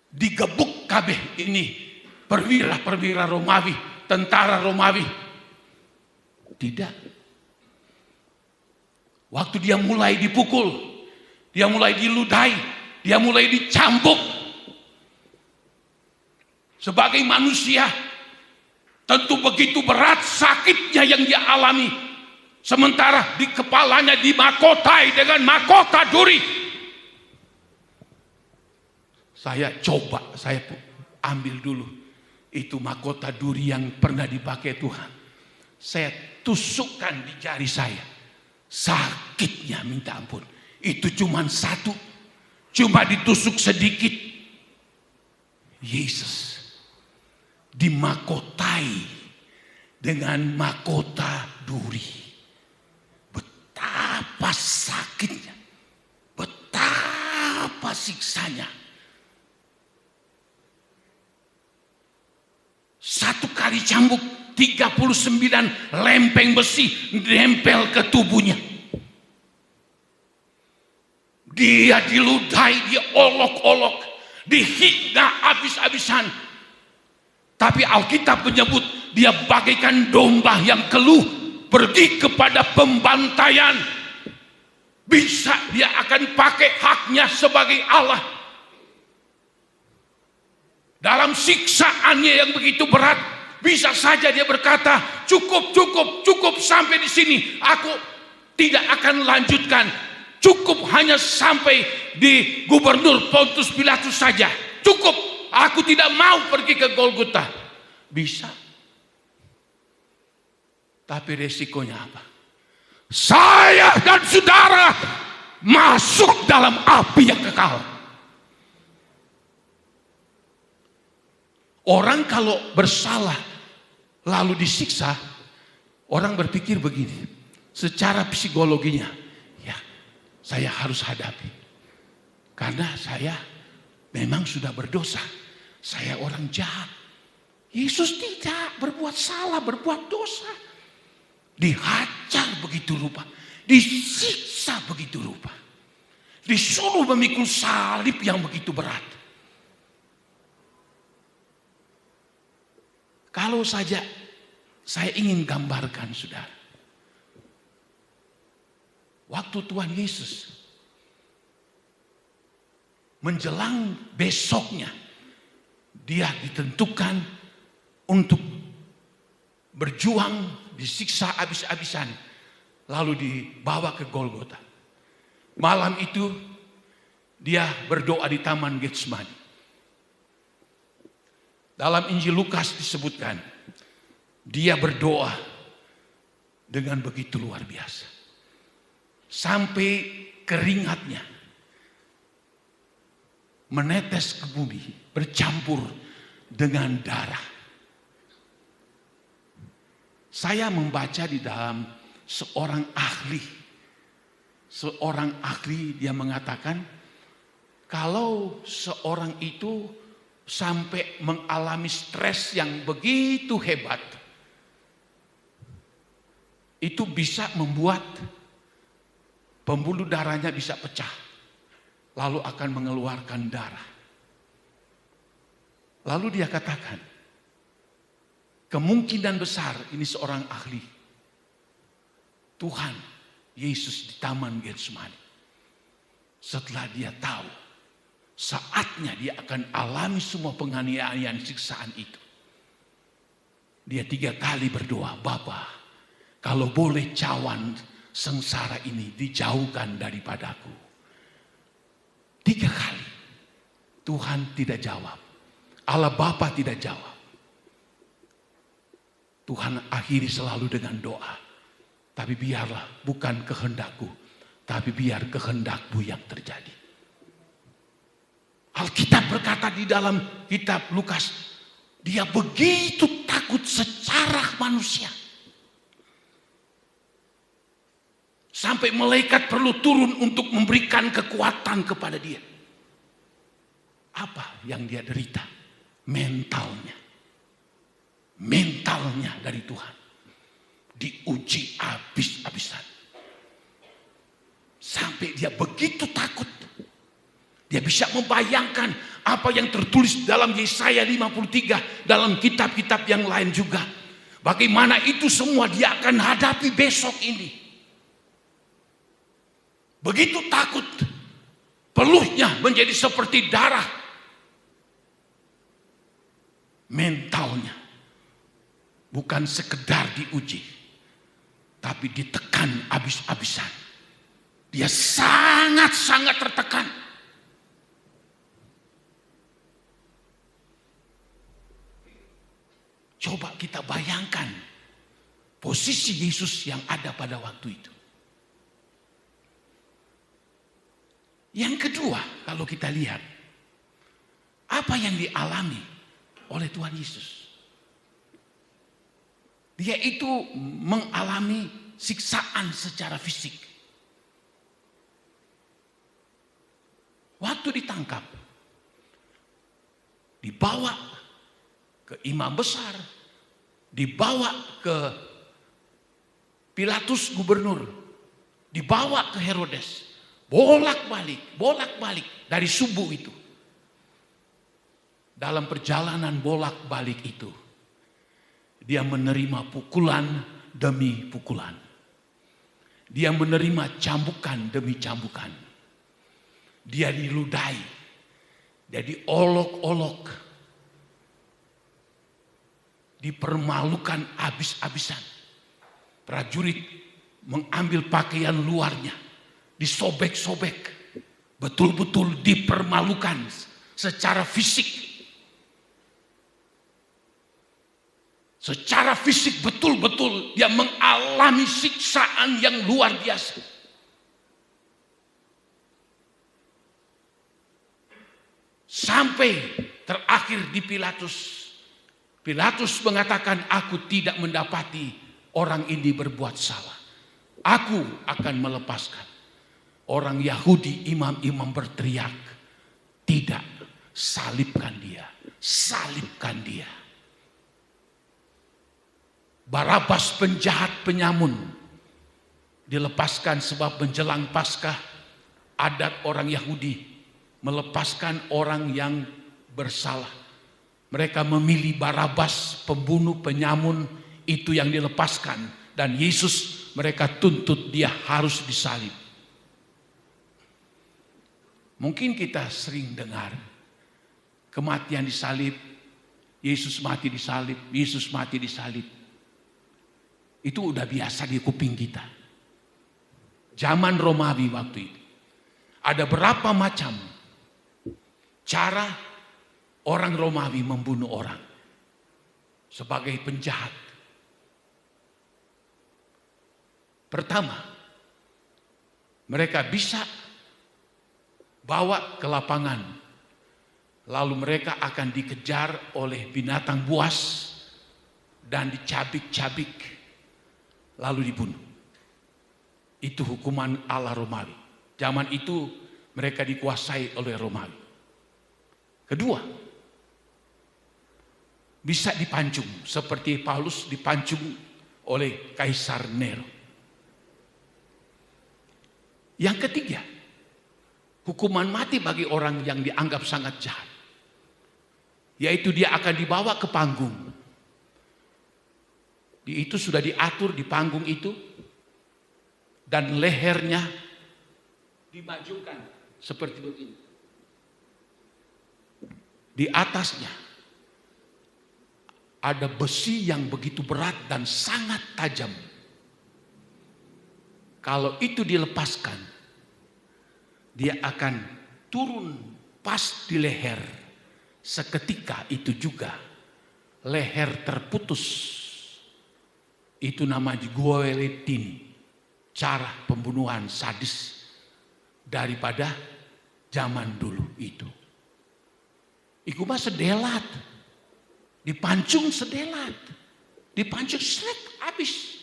digebuk kabeh ini perwira-perwira Romawi, tentara Romawi. Tidak. Waktu dia mulai dipukul, dia mulai diludahi, dia mulai dicambuk. Sebagai manusia, tentu begitu berat sakitnya yang dia alami. Sementara di kepalanya dimakotai dengan mahkota duri. Saya ambil dulu itu mahkota duri yang pernah dipakai Tuhan. Saya tusukkan di jari saya. Sakitnya minta ampun. Itu cuma satu. Cuma ditusuk sedikit. Yesus dimakotai dengan mahkota duri. Betapa sakitnya. Betapa siksanya. Satu kali cambuk, 39 lempeng besi nempel ke tubuhnya. Dia diludahi, dia olok-olok, dihina habis-habisan. Tapi Alkitab menyebut dia bagaikan domba yang keluh, pergi kepada pembantaian. Bisa dia akan pakai haknya sebagai Allah. Dalam siksaannya yang begitu berat, bisa saja dia berkata, cukup sampai di sini. Aku tidak akan lanjutkan. Cukup hanya sampai di Gubernur Pontius Pilatus saja. Cukup, aku tidak mau pergi ke Golgota. Bisa. Tapi resikonya apa? Saya dan saudara masuk dalam api yang kekal. Orang kalau bersalah lalu disiksa, orang berpikir begini, secara psikologinya, ya saya harus hadapi. Karena saya memang sudah berdosa, saya orang jahat. Yesus tidak berbuat salah, berbuat dosa. Dihajar begitu rupa, disiksa begitu rupa. Disuruh memikul salib yang begitu berat. Kalau saja saya ingin gambarkan, saudara. Waktu Tuhan Yesus menjelang besoknya, dia ditentukan untuk berjuang, disiksa habis-habisan, lalu dibawa ke Golgota. Malam itu dia berdoa di Taman Getsemani. Dalam Injil Lukas disebutkan, dia berdoa dengan begitu luar biasa. Sampai keringatnya menetes ke bumi, bercampur dengan darah. Saya membaca di dalam seorang ahli dia mengatakan, kalau seorang itu sampai mengalami stres yang begitu hebat, itu bisa membuat pembuluh darahnya bisa pecah, lalu akan mengeluarkan darah. Lalu dia katakan, kemungkinan besar ini seorang ahli, Tuhan Yesus di Taman Getsemani, setelah dia tahu saatnya dia akan alami semua penganiayaan, siksaan itu, dia 3 kali berdoa, Bapa, kalau boleh cawan sengsara ini dijauhkan daripadaku. 3 kali. Tuhan tidak jawab. Allah Bapa tidak jawab. Tuhan akhiri selalu dengan doa. Tapi biarlah bukan kehendakku, tapi biar kehendakmu yang terjadi. Alkitab berkata di dalam kitab Lukas, dia begitu takut secara manusia. Sampai malaikat perlu turun untuk memberikan kekuatan kepada dia. Apa yang dia derita? Mentalnya. Mentalnya dari Tuhan. Diuji habis-habisan. Sampai dia begitu takut. Dia bisa membayangkan apa yang tertulis dalam Yesaya 53. Dalam kitab-kitab yang lain juga. Bagaimana itu semua dia akan hadapi besok ini. Begitu takut. Peluhnya menjadi seperti darah. Mentalnya. Bukan sekedar diuji. Tapi ditekan habis-habisan. Dia sangat-sangat tertekan. Coba kita bayangkan posisi Yesus yang ada pada waktu itu. Yang kedua, kalau kita lihat apa yang dialami oleh Tuhan Yesus. Dia itu mengalami siksaan secara fisik. Waktu ditangkap, dibawa ke imam besar, dibawa ke Pilatus gubernur, dibawa ke Herodes, bolak-balik dari subuh itu. Dalam perjalanan bolak-balik itu, dia menerima pukulan demi pukulan. Dia menerima cambukan demi cambukan. Dia diludahi, dia diolok-olok, dipermalukan habis-habisan. Prajurit mengambil pakaian luarnya, disobek-sobek, betul-betul dipermalukan secara fisik. Secara fisik betul-betul dia mengalami siksaan yang luar biasa. Sampai terakhir di Pilatus. Pilatus mengatakan, aku tidak mendapati orang ini berbuat salah. Aku akan melepaskan. Orang Yahudi, imam-imam berteriak, tidak, salibkan dia, salibkan dia. Barabas penjahat penyamun dilepaskan sebab menjelang Paskah adat orang Yahudi melepaskan orang yang bersalah. Mereka memilih Barabas, pembunuh, penyamun, itu yang dilepaskan. Dan Yesus mereka tuntut dia harus disalib. Mungkin kita sering dengar kematian disalib, Yesus mati disalib, Yesus mati disalib. Itu udah biasa di kuping kita. Zaman Romawi waktu itu. Ada berapa macam cara orang Romawi membunuh orang sebagai penjahat. Pertama, mereka bisa bawa ke lapangan, lalu mereka akan dikejar oleh binatang buas dan dicabik-cabik, lalu dibunuh. Itu hukuman ala Romawi. Zaman itu mereka dikuasai oleh Romawi. Kedua, bisa dipancung seperti Paulus dipancung oleh Kaisar Nero. Yang ketiga, hukuman mati bagi orang yang dianggap sangat jahat. Yaitu dia akan dibawa ke panggung. Itu sudah diatur di panggung itu. Dan lehernya dimajukan seperti begini. Di atasnya ada besi yang begitu berat dan sangat tajam. Kalau itu dilepaskan, dia akan turun pas di leher. Seketika itu juga leher terputus. Itu namanya guillotine. Cara pembunuhan sadis daripada zaman dulu itu. Iku mah sedelat. Dipancung sedelat. Dipancung seret habis.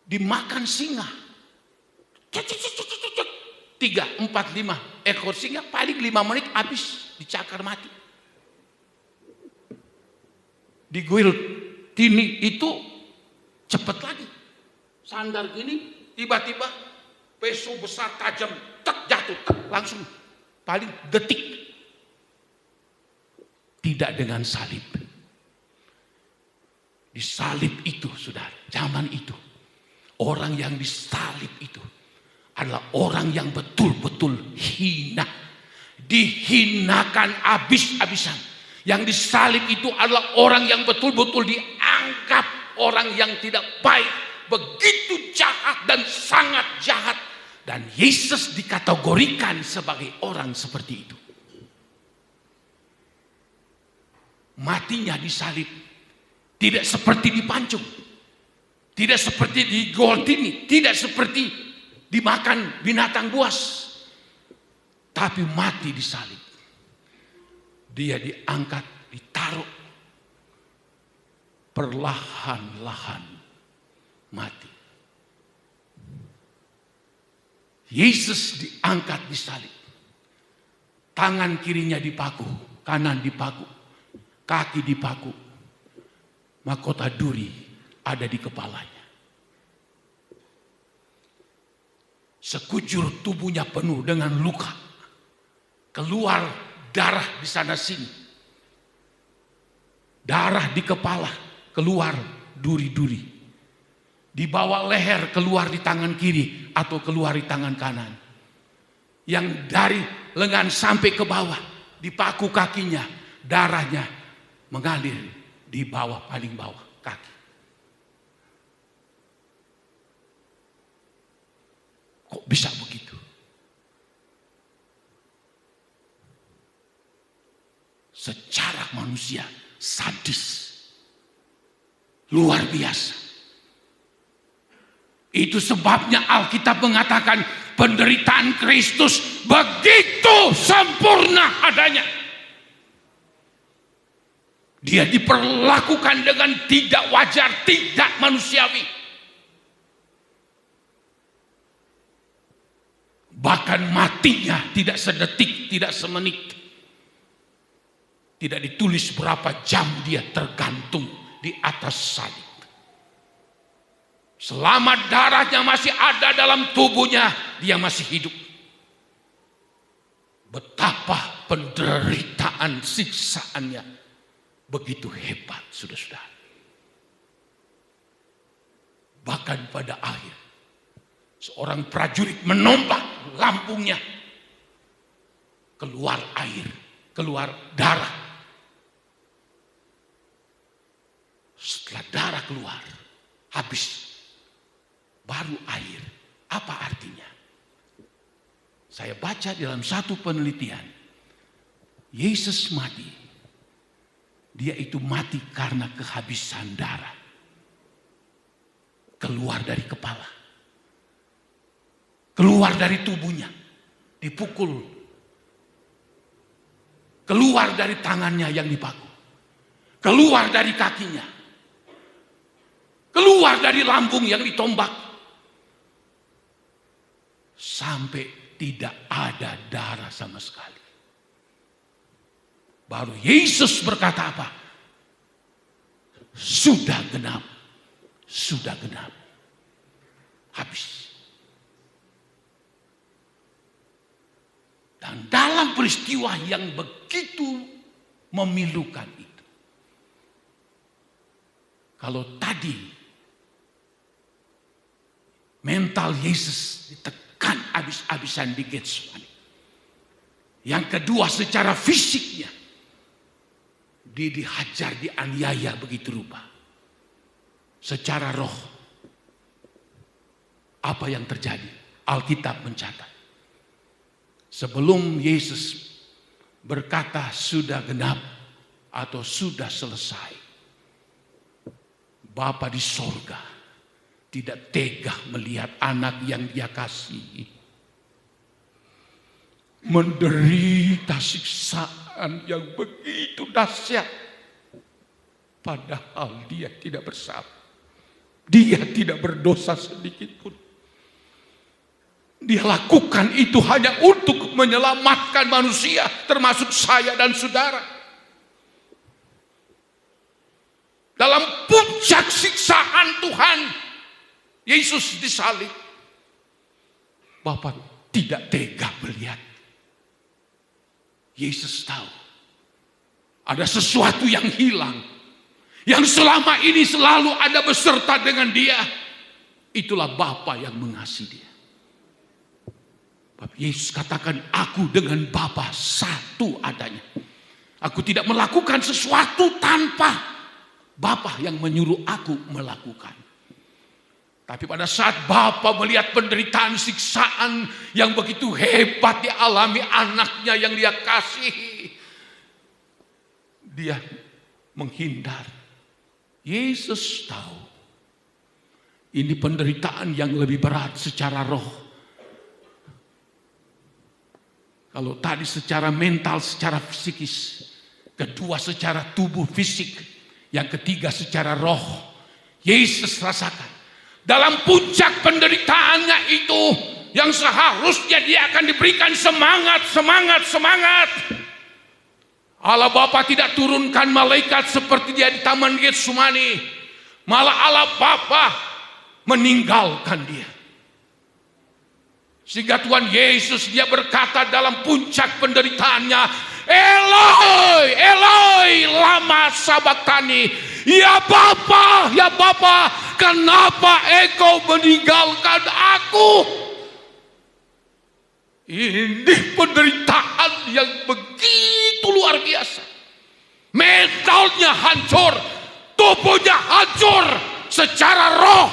Dimakan singa. 3, 4, 5 ekor singa paling 5 menit habis dicakar mati. Di guillotine itu cepat lagi. Sandar gini, tiba-tiba peso besar tajam, tek jatuh, tek, langsung paling detik. Tidak dengan salib. Disalib itu, saudara, zaman itu orang yang disalib itu adalah orang yang betul-betul hina, dihinakan habis-habisan. Yang disalib itu adalah orang yang betul-betul dianggap orang yang tidak baik, begitu jahat dan sangat jahat. Dan Yesus dikategorikan sebagai orang seperti itu. Matinya disalib tidak seperti dipancung, tidak seperti digoltini, tidak seperti dimakan binatang buas, tapi mati disalib. Dia diangkat, ditaruh, perlahan-lahan mati. Yesus diangkat disalib. Tangan kirinya dipaku, kanan dipaku, kaki dipaku. Mahkota duri ada di kepalanya. Sekujur tubuhnya penuh dengan luka. Keluar darah di sana sini. Darah di kepala, keluar duri-duri. Di bawah leher keluar di tangan kiri atau keluar di tangan kanan. Yang dari lengan sampai ke bawah, dipaku kakinya, darahnya mengalir di bawah, paling bawah kaki. Kok bisa begitu? Secara manusia sadis, luar biasa. Itu sebabnya Alkitab mengatakan penderitaan Kristus begitu sempurna adanya. Dia diperlakukan dengan tidak wajar, tidak manusiawi. Bahkan matinya tidak sedetik, tidak semenit. Tidak ditulis berapa jam dia tergantung di atas salib. Selama darahnya masih ada dalam tubuhnya, dia masih hidup. Betapa penderitaan siksaannya begitu hebat, saudara-saudara. Bahkan pada akhir, seorang prajurit menombak lambungnya. Keluar air, keluar darah. Setelah darah keluar, habis. Baru air. Apa artinya? Saya baca dalam satu penelitian. Yesus mati. Dia itu mati karena kehabisan darah. Keluar dari kepala. Keluar dari tubuhnya. Dipukul. Keluar dari tangannya yang dipaku. Keluar dari kakinya. Keluar dari lambung yang ditombak. Sampai tidak ada darah sama sekali. Baru Yesus berkata apa? Sudah genap. Sudah genap. Habis. Dan dalam peristiwa yang begitu memilukan itu. Kalau tadi mental Yesus ditekan habis-habisan di Getsemani. Yang kedua secara fisiknya. Dia dihajar, dianiaya begitu rupa. Secara roh. Apa yang terjadi? Alkitab mencatat. Sebelum Yesus berkata sudah genap atau sudah selesai. Bapa di sorga tidak tega melihat anak yang dia kasihi menderita siksaan yang begitu dahsyat. Padahal dia tidak bersalah. Dia tidak berdosa sedikit pun. Dia lakukan itu hanya untuk menyelamatkan manusia, termasuk saya dan saudara. Dalam puncak siksaan Tuhan, Yesus disalib. Bapa tidak tega melihat. Yesus tahu ada sesuatu yang hilang, yang selama ini selalu ada beserta dengan dia. Itulah Bapa yang mengasihi dia. Yesus katakan, aku dengan Bapa satu adanya. Aku tidak melakukan sesuatu tanpa Bapa yang menyuruh aku melakukan. Tapi pada saat Bapa melihat penderitaan siksaan yang begitu hebat dialami anaknya yang dia kasihi, dia menghindar. Yesus tahu ini penderitaan yang lebih berat secara roh. Kalau tadi secara mental, secara psikis, kedua secara tubuh fisik, yang ketiga secara roh. Yesus rasakan dalam puncak penderitaannya itu, yang seharusnya dia akan diberikan semangat. Allah Bapa tidak turunkan malaikat seperti dia di Taman Getsemani. Malah Allah Bapa meninggalkan dia. Sehingga Tuhan Yesus dia berkata dalam puncak penderitaannya, Eloi, Eloi, lama sabachthani. Ya Bapa, kenapa Engkau meninggalkan aku? Ini penderitaan yang begitu luar biasa. Mentalnya hancur, tubuhnya hancur secara roh.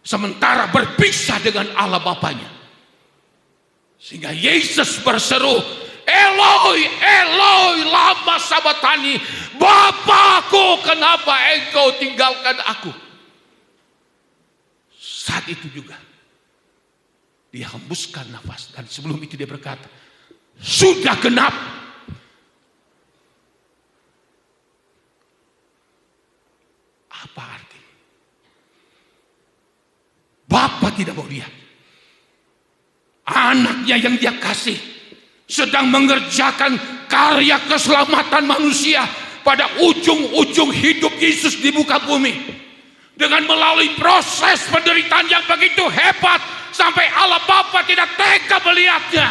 Sementara berpisah dengan Allah Bapanya. Sehingga Yesus berseru, Eloi, Eloi, lama sabachthani. Bapakku, kenapa Engkau tinggalkan aku? Saat itu juga dia hembuskan nafas, dan sebelum itu dia berkata, sudah genap. Apa arti? Bapa tidak mau lihat anaknya yang dia kasih sedang mengerjakan karya keselamatan manusia pada ujung-ujung hidup Yesus di muka bumi, dengan melalui proses penderitaan yang begitu hebat sampai Allah Bapa tidak tega melihatnya.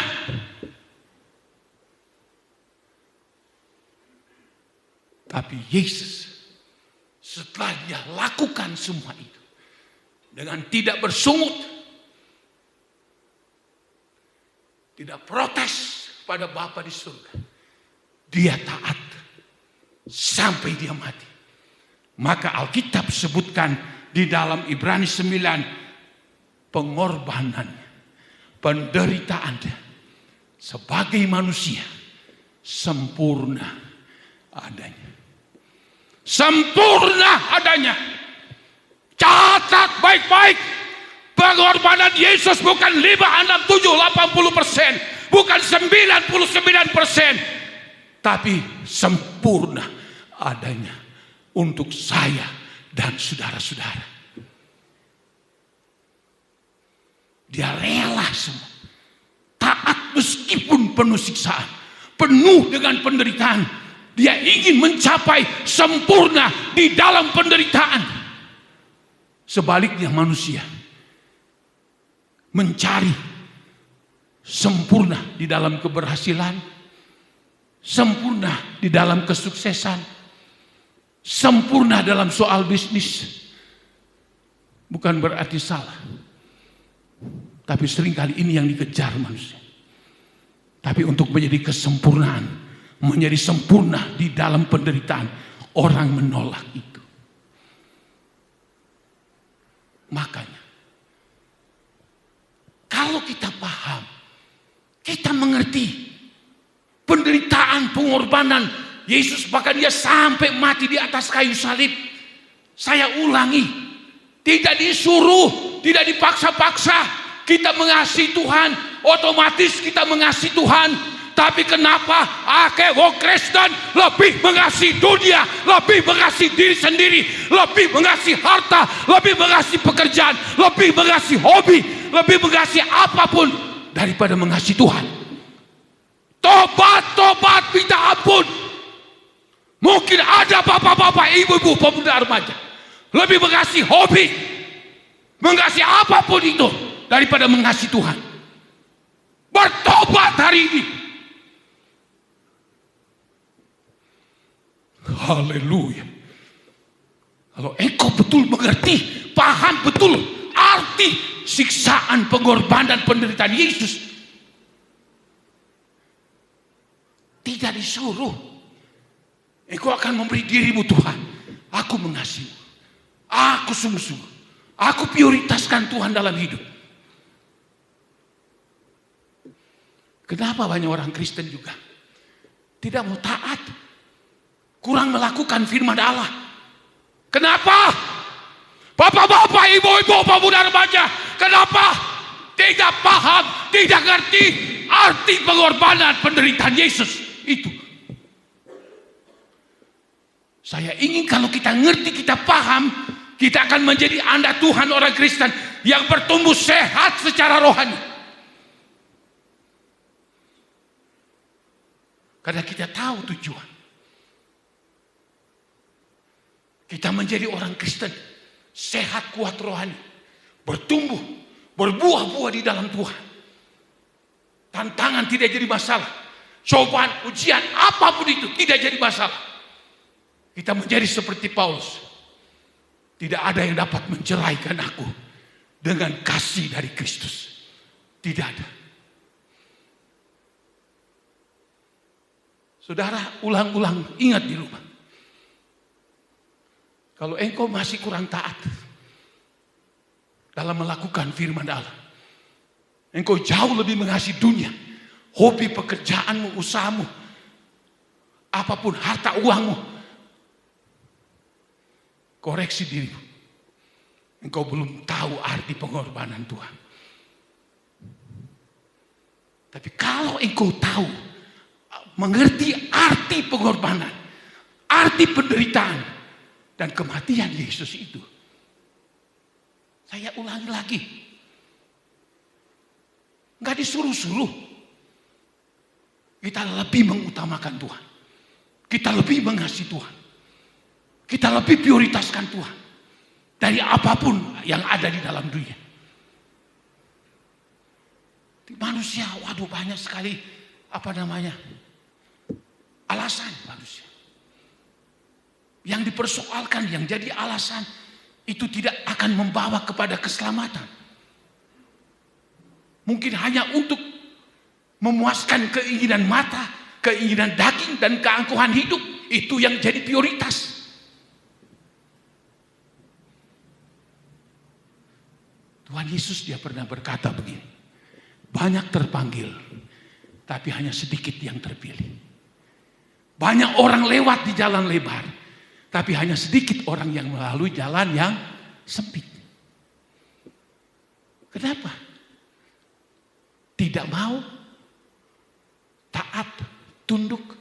Tapi Yesus setelah dia lakukan semua itu dengan tidak bersungut, tidak protes pada Bapa di surga, dia taat sampai dia mati. Maka Alkitab sebutkan di dalam Ibrani 9, pengorbanannya, penderitaannya sebagai manusia sempurna adanya. Sempurna adanya. Catat baik-baik, pengorbanan Yesus bukan 5, 6, 7, 80%, bukan 99%, tapi sempurna adanya untuk saya dan saudara-saudara. Dia rela semua, taat meskipun penuh siksaan, penuh dengan penderitaan. Dia ingin mencapai sempurna di dalam penderitaan. Sebaliknya manusia mencari sempurna di dalam keberhasilan, sempurna di dalam kesuksesan, sempurna dalam soal bisnis. Bukan berarti salah, tapi seringkali ini yang dikejar manusia. Tapi untuk menjadi kesempurnaan, menjadi sempurna di dalam penderitaan, orang menolak itu. Makanya kalau kita paham, kita mengerti penderitaan, pengorbanan Yesus, bahkan dia sampai mati di atas kayu salib. Saya ulangi, tidak disuruh, tidak dipaksa-paksa. Kita mengasihi Tuhan, otomatis kita mengasihi Tuhan. Tapi kenapa wong Kristen lebih mengasihi dunia, lebih mengasihi diri sendiri, lebih mengasihi harta, lebih mengasihi pekerjaan, lebih mengasihi hobi lebih mengasihi apapun daripada mengasihi Tuhan. Tobat, minta ampun. Mungkin ada bapak-bapak, ibu-ibu, pemuda remaja lebih mengasihi hobi, mengasihi apapun itu daripada mengasihi Tuhan. Bertobat hari ini. Haleluya. Kalau engkau betul mengerti, paham betul arti siksaan, pengorbanan, penderitaan Yesus, tidak disuruh. Engkau akan memberi dirimu, Tuhan, aku mengasihi, aku sungguh-sungguh, aku prioritaskan Tuhan dalam hidup. Kenapa banyak orang Kristen juga tidak mau taat, kurang melakukan firman Allah? Kenapa? Bapak-bapak, ibu-ibu, pemuda remaja, kenapa tidak paham, tidak ngerti arti pengorbanan, penderitaan Yesus itu? Saya ingin kalau kita ngerti, kita paham, kita akan menjadi anak Tuhan, orang Kristen yang bertumbuh sehat secara rohani. Karena kita tahu tujuan. Kita menjadi orang Kristen sehat, kuat rohani, bertumbuh, berbuah-buah di dalam Tuhan. Tantangan tidak jadi masalah, cobaan, ujian, apapun itu tidak jadi masalah. Kita menjadi seperti Paulus. Tidak ada yang dapat menceraikan aku dengan kasih dari Kristus. Tidak ada. Saudara, ulang-ulang ingat di rumah. Kalau engkau masih kurang taat dalam melakukan firman Allah, engkau jauh lebih mengasihi dunia, hobi, pekerjaanmu, usahamu, apapun, harta uangmu, koreksi dirimu. Engkau belum tahu arti pengorbanan Tuhan. Tapi kalau engkau tahu, mengerti arti pengorbanan, arti penderitaan, dan kematian Yesus itu. Saya ulangi lagi. Enggak disuruh-suruh. Kita lebih mengutamakan Tuhan. Kita lebih mengasihi Tuhan. Kita lebih prioritaskan Tuhan dari apapun yang ada di dalam dunia. Manusia, waduh banyak sekali alasan manusia. Yang dipersoalkan, yang jadi alasan, itu tidak akan membawa kepada keselamatan. Mungkin hanya untuk memuaskan keinginan mata, keinginan daging, dan keangkuhan hidup. Itu yang jadi prioritas. Tuhan Yesus dia pernah berkata begini, banyak terpanggil, tapi hanya sedikit yang terpilih. Banyak orang lewat di jalan lebar, tapi hanya sedikit orang yang melalui jalan yang sempit. Kenapa? Tidak mau taat, tunduk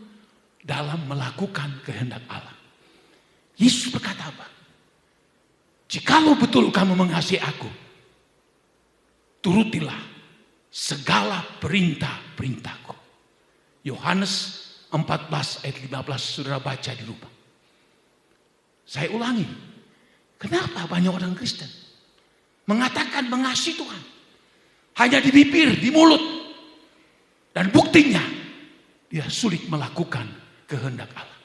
dalam melakukan kehendak Allah. Yesus berkata apa? Jikalau betul kamu mengasihi aku, turutilah segala perintah-perintahku. Yohanes 14 ayat 15, saudara baca di rumah. Saya ulangi, kenapa banyak orang Kristen mengatakan mengasihi Tuhan hanya di bibir, di mulut, dan buktinya dia sulit melakukan kehendak Allah.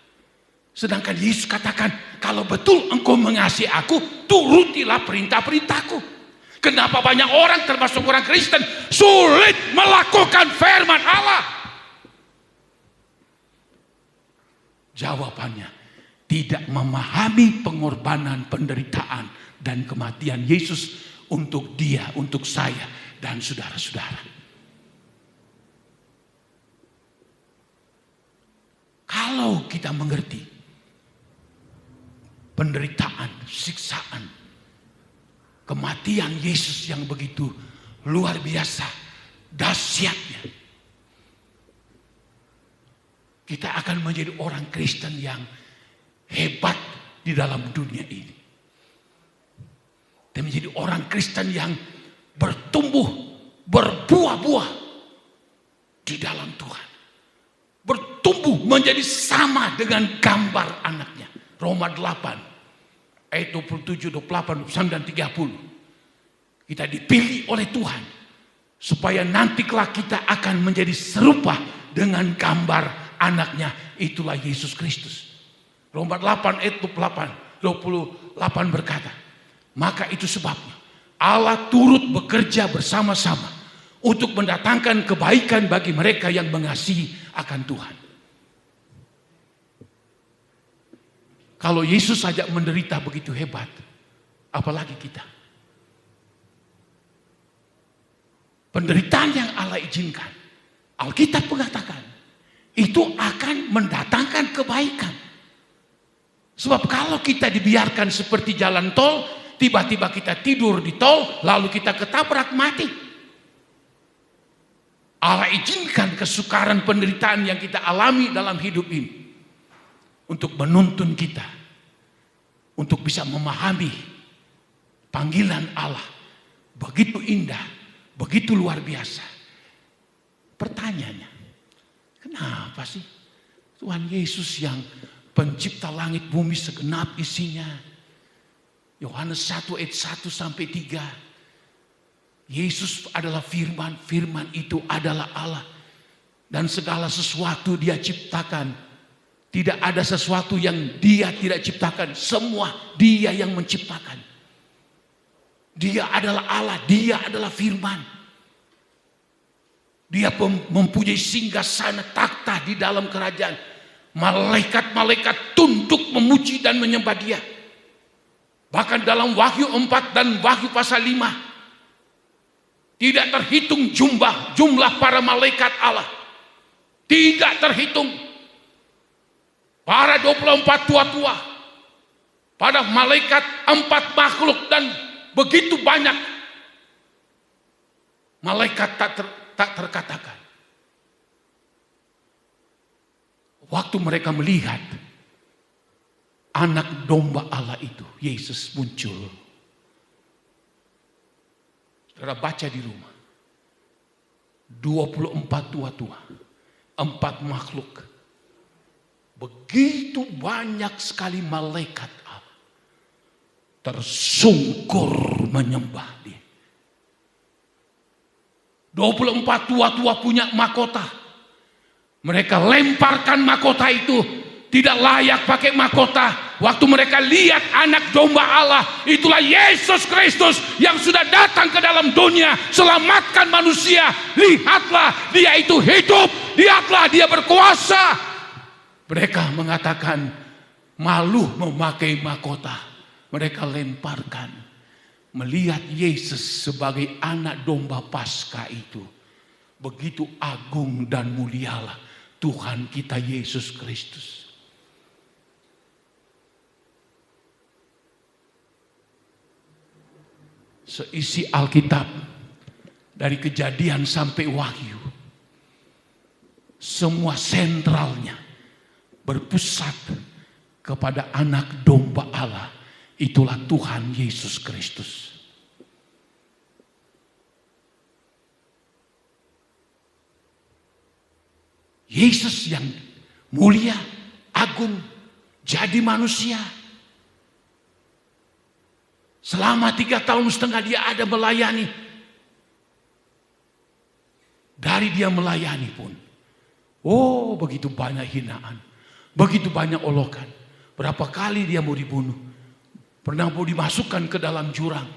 Sedangkan Yesus katakan, kalau betul engkau mengasihi aku, turutilah perintah-perintahku. Kenapa banyak orang termasuk orang Kristen sulit melakukan firman Allah? Jawabannya, tidak memahami pengorbanan, penderitaan, dan kematian Yesus untuk dia, untuk saya, dan saudara-saudara. Kalau kita mengerti penderitaan, siksaan, kematian Yesus yang begitu luar biasa, dahsyatnya, kita akan menjadi orang Kristen yang hebat di dalam dunia ini. Dan menjadi orang Kristen yang bertumbuh, berbuah-buah di dalam Tuhan. Bertumbuh menjadi sama dengan gambar anaknya. Roma 8 ayat 27, 28, 29, dan 30. Kita dipilih oleh Tuhan supaya nanti kelak kita akan menjadi serupa dengan gambar anaknya, itulah Yesus Kristus. Roma 8 ayat 28 berkata, maka itu sebabnya Allah turut bekerja bersama-sama untuk mendatangkan kebaikan bagi mereka yang mengasihi akan Tuhan. Kalau Yesus saja menderita begitu hebat, apalagi kita. Penderitaan yang Allah izinkan, Alkitab mengatakan, itu akan mendatangkan kebaikan. Sebab kalau kita dibiarkan seperti jalan tol, tiba-tiba kita tidur di tol, lalu kita ketabrak mati. Allah izinkan kesukaran penderitaan yang kita alami dalam hidup ini untuk menuntun kita, untuk bisa memahami panggilan Allah. Begitu indah, begitu luar biasa. Pertanyaannya, kenapa sih Tuhan Yesus yang pencipta langit bumi segenap isinya, Yohanes 1 ayat 1 sampai 3, Yesus adalah firman, firman itu adalah Allah, dan segala sesuatu Dia ciptakan. Tidak ada sesuatu yang Dia tidak ciptakan, semua Dia yang menciptakan. Dia adalah Allah, Dia adalah firman. Dia mempunyai singgasana takhta di dalam kerajaan. Malaikat-malaikat tunduk memuji dan menyembah Dia. Bahkan dalam Wahyu 4 dan Wahyu pasal 5, tidak terhitung jumlah para malaikat Allah. Tidak terhitung. Para 24 tua-tua, pada malaikat 4 makhluk, dan begitu banyak malaikat tak terkatakan. Waktu mereka melihat anak domba Allah itu, Yesus muncul. Saudara baca di rumah. 24 tua-tua, 4 makhluk. Begitu banyak sekali malaikat Allah tersungkur menyembah Dia. 24 tua-tua punya mahkota. Mereka lemparkan mahkota itu, tidak layak pakai mahkota. Waktu mereka lihat anak domba Allah, itulah Yesus Kristus yang sudah datang ke dalam dunia, selamatkan manusia. Lihatlah, Dia itu hidup, lihatlah Dia berkuasa. Mereka mengatakan malu memakai mahkota. Mereka lemparkan. Melihat Yesus sebagai anak domba Paskah itu, begitu agung dan mulialah Tuhan kita Yesus Kristus. Seisi Alkitab dari Kejadian sampai Wahyu, semua sentralnya berpusat kepada anak domba Allah, itulah Tuhan Yesus Kristus. Yesus yang mulia, agung, jadi manusia. Selama 3,5 tahun Dia ada melayani. Dari Dia melayani pun, oh begitu banyak hinaan, begitu banyak olokan. Berapa kali Dia mau dibunuh, pernah mau dimasukkan ke dalam jurang,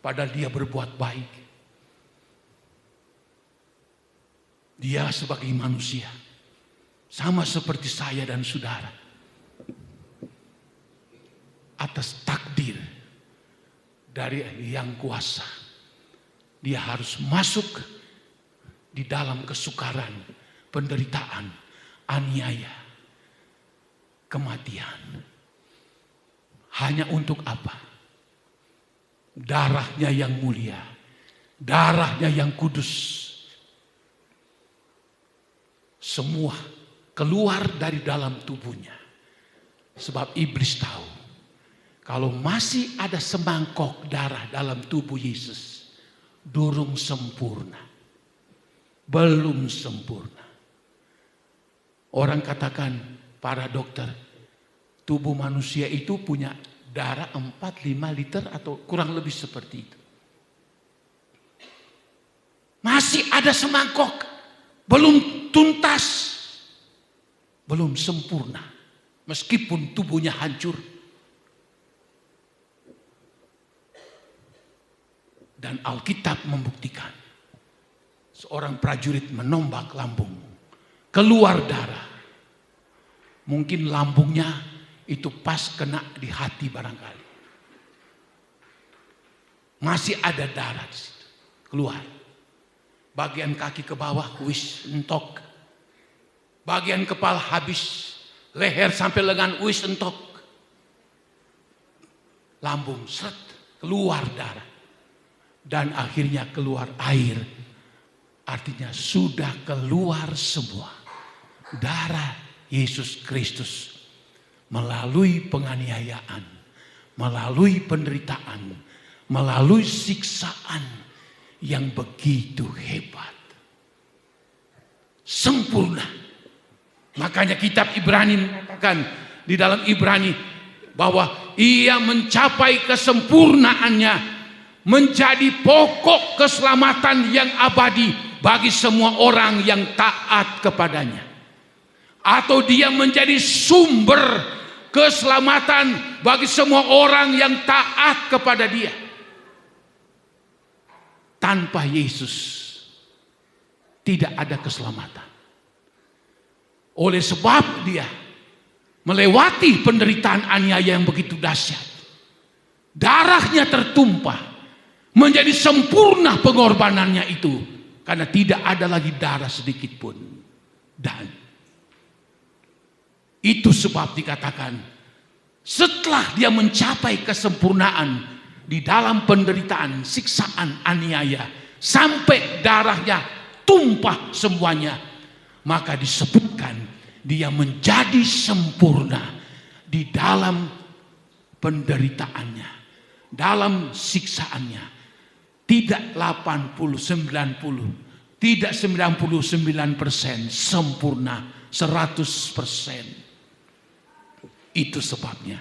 padahal Dia berbuat baik. Dia sebagai manusia, sama seperti saya dan saudara, atas takdir dari Yang Kuasa, Dia harus masuk di dalam kesukaran, penderitaan, aniaya, kematian. Hanya untuk apa? Darahnya yang mulia, darahnya yang kudus, semua keluar dari dalam tubuhnya. Sebab iblis tahu, kalau masih ada semangkok darah dalam tubuh Yesus, durung sempurna. Belum sempurna. Orang katakan, para dokter, tubuh manusia itu punya darah 4-5 liter atau kurang lebih seperti itu. Masih ada semangkok, belum tuntas, belum sempurna. Meskipun tubuhnya hancur. Dan Alkitab membuktikan, seorang prajurit menombak lambung, keluar darah. Mungkin lambungnya itu pas kena di hati barangkali. Masih ada darah di situ, keluar. Bagian kaki ke bawah, wis entok. Bagian kepala habis, leher sampai lengan, wis entok. Lambung, seret, keluar darah. Dan akhirnya keluar air. Artinya sudah keluar semua. Darah Yesus Kristus. Melalui penganiayaan. Melalui penderitaan. Melalui siksaan. Yang begitu hebat. Sempurna. Makanya kitab Ibrani mengatakan. Di dalam Ibrani. Bahwa ia mencapai kesempurnaannya. Menjadi pokok keselamatan yang abadi bagi semua orang yang taat kepadanya. Atau dia menjadi sumber keselamatan bagi semua orang yang taat kepada dia. Tanpa Yesus tidak ada keselamatan. Oleh sebab dia melewati penderitaan aniaya yang begitu dahsyat. Darahnya tertumpah. Menjadi sempurna pengorbanannya itu. Karena tidak ada lagi darah sedikit pun. Dan itu sebab dikatakan. Setelah dia mencapai kesempurnaan. Di dalam penderitaan, siksaan, aniaya. Sampai darahnya tumpah semuanya. Maka disebutkan. Dia menjadi sempurna. Di dalam penderitaannya. Dalam siksaannya. Tidak 80-90. Tidak 99%. Sempurna 100%. Itu sebabnya.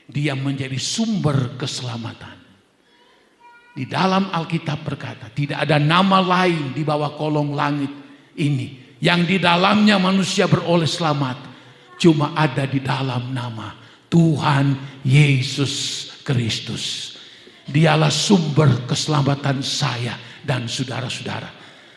Dia menjadi sumber keselamatan. Di dalam Alkitab berkata. Tidak ada nama lain di bawah kolong langit ini. Yang di dalamnya manusia beroleh selamat. Cuma ada di dalam nama Tuhan Yesus Kristus. Dialah sumber keselamatan saya dan saudara-saudara.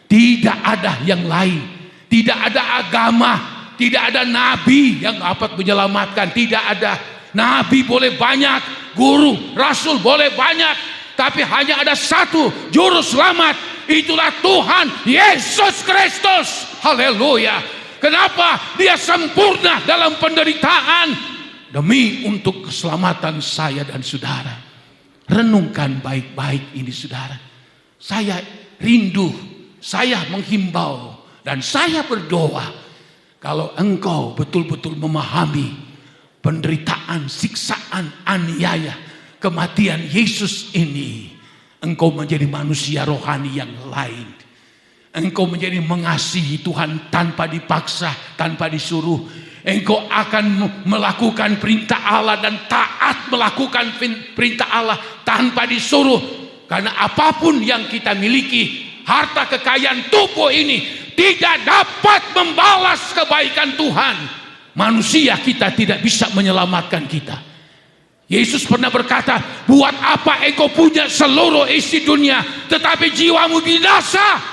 Tidak ada yang lain. Tidak ada agama. Tidak ada nabi yang dapat menyelamatkan. Tidak ada. Nabi boleh banyak. Guru, rasul boleh banyak. Tapi hanya ada satu juru selamat. Itulah Tuhan Yesus Kristus. Haleluya. Kenapa? Dia sempurna dalam penderitaan. Demi untuk keselamatan saya dan saudara. Renungkan baik-baik ini saudara. Saya rindu, saya menghimbau, dan saya berdoa. Kalau engkau betul-betul memahami penderitaan, siksaan, aniaya, kematian Yesus ini. Engkau menjadi manusia rohani yang lain. Engkau menjadi mengasihi Tuhan tanpa dipaksa, tanpa disuruh. Engkau akan melakukan perintah Allah dan taat melakukan perintah Allah tanpa disuruh. Karena apapun yang kita miliki, harta kekayaan tubuh ini tidak dapat membalas kebaikan Tuhan. Manusia kita tidak bisa menyelamatkan kita. Yesus pernah berkata, buat apa engkau punya seluruh isi dunia tetapi jiwamu binasa?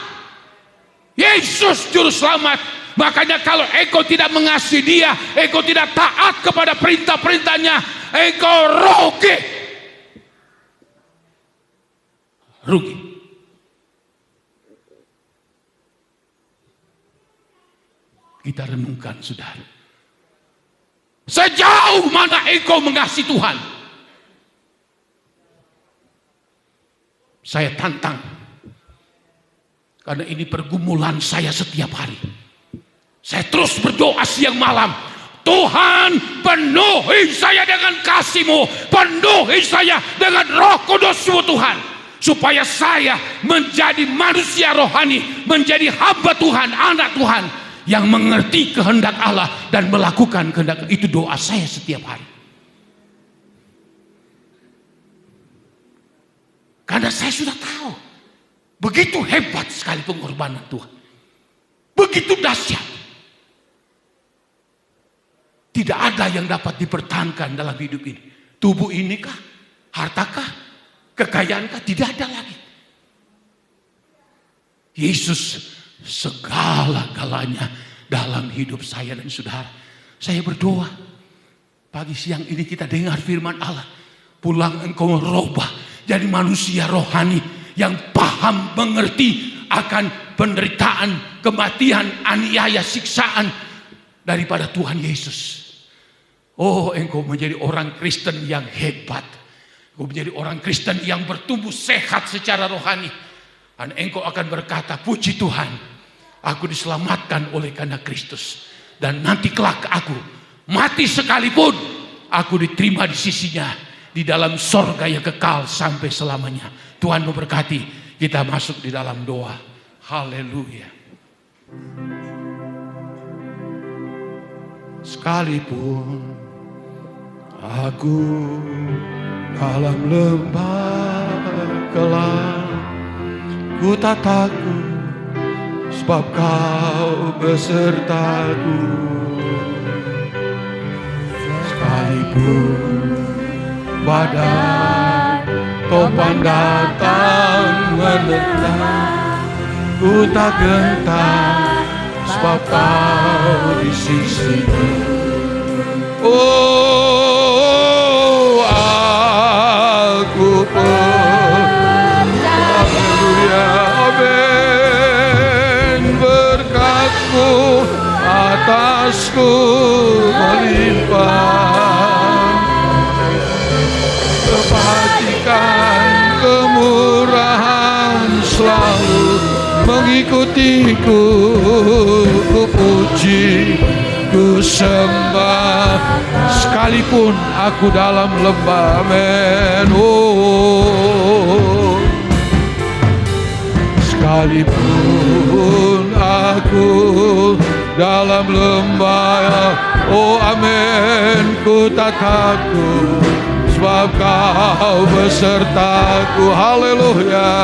Yesus juru selamat. Makanya kalau engkau tidak mengasihi dia, engkau tidak taat kepada perintah-perintahnya, engkau rugi. Rugi. Kita renungkan saudara. Sejauh mana engkau mengasihi Tuhan? Saya tantang. Karena ini pergumulan saya setiap hari. Saya terus berdoa siang malam. Tuhan, penuhi saya dengan kasih-Mu. Penuhi saya dengan Roh Kudus-Mu Tuhan. supaya saya menjadi manusia rohani, menjadi hamba Tuhan, anak Tuhan yang mengerti kehendak Allah dan melakukan kehendak. Itu doa saya setiap hari. Karena saya sudah tahu begitu hebat sekali pengorbanan Tuhan, begitu dahsyat. Tidak ada yang dapat dipertahankan dalam hidup ini. Tubuh ini kah? Hartakah? Kekayaankah? Tidak ada lagi. Yesus segala-galanya dalam hidup saya dan saudara. Saya berdoa pagi siang ini kita dengar firman Allah. Pulang engkau merubah jadi manusia rohani yang paham, mengerti akan penderitaan, kematian, aniaya, siksaan daripada Tuhan Yesus. Oh, engkau menjadi orang Kristen yang hebat. Engkau menjadi orang Kristen yang bertumbuh sehat secara rohani. Dan engkau akan berkata, puji Tuhan, aku diselamatkan oleh karena Kristus. Dan nanti kelak aku mati sekalipun, aku diterima di sisinya, di dalam sorga yang kekal sampai selamanya. Tuhan memberkati. Kita masuk di dalam doa. Haleluya. Sekalipun aku dalam lembah gelap, ku tak takut sebab kau besertaku. Sekalipun badai topan datang menerjang, ku tak gentar sebab kau di sisiku. Oh, aku percaya. Amin. Berkat-Mu atasku melimpah, kebajikan kemurahan selalu mengikutiku. Ku puji, ku sembah, sekalipun aku dalam lembah. Amin. Oh, sekalipun aku dalam lembah, oh amin, ku tak takut sebab kau besertaku. Haleluya.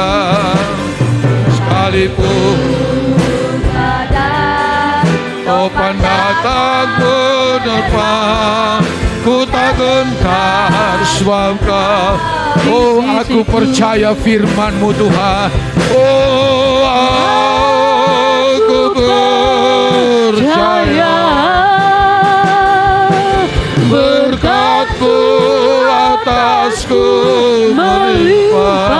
Sekalipun topan datang menerpa, ku tak gentar sebab kau. Oh, aku percaya firman-Mu Tuhan. Oh, aku percaya berkat-Mu atasku melimpah,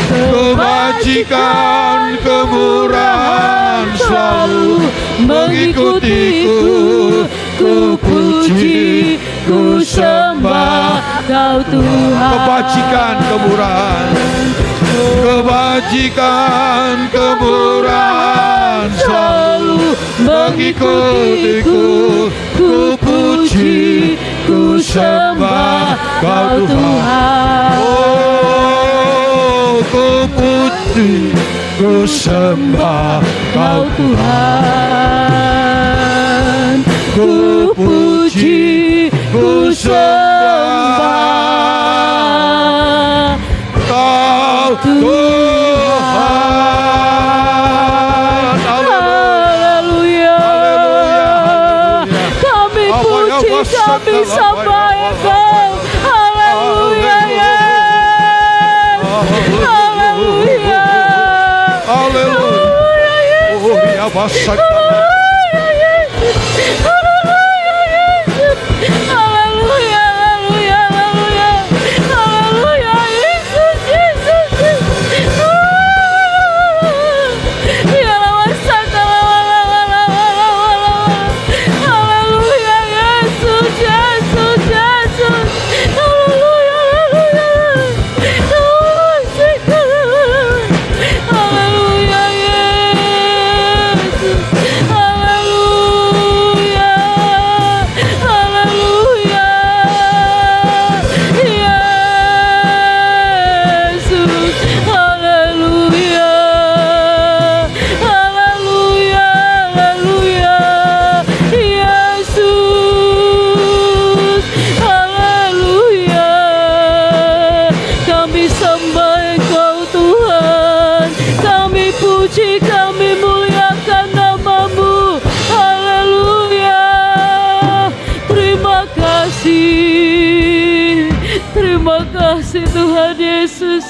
kebajikan kemurahan selalu mengikutiku. Ku puji, ku sembah Kau Tuhan. Kebajikan kemurahan, kebajikan kemurahan selalu mengikutiku. Ku puji, ku sembah Kau Tuhan. Oh, ku puji, ku sembah Kau Tuhan. Ku puji, ku sembah Kau Tuhan. Haleluya. Kami puji, kami sembah Engkau. Haleluya. Haleluya. Haleluya. Oh ya basak. Hallelujah. Terima kasih Tuhan Yesus.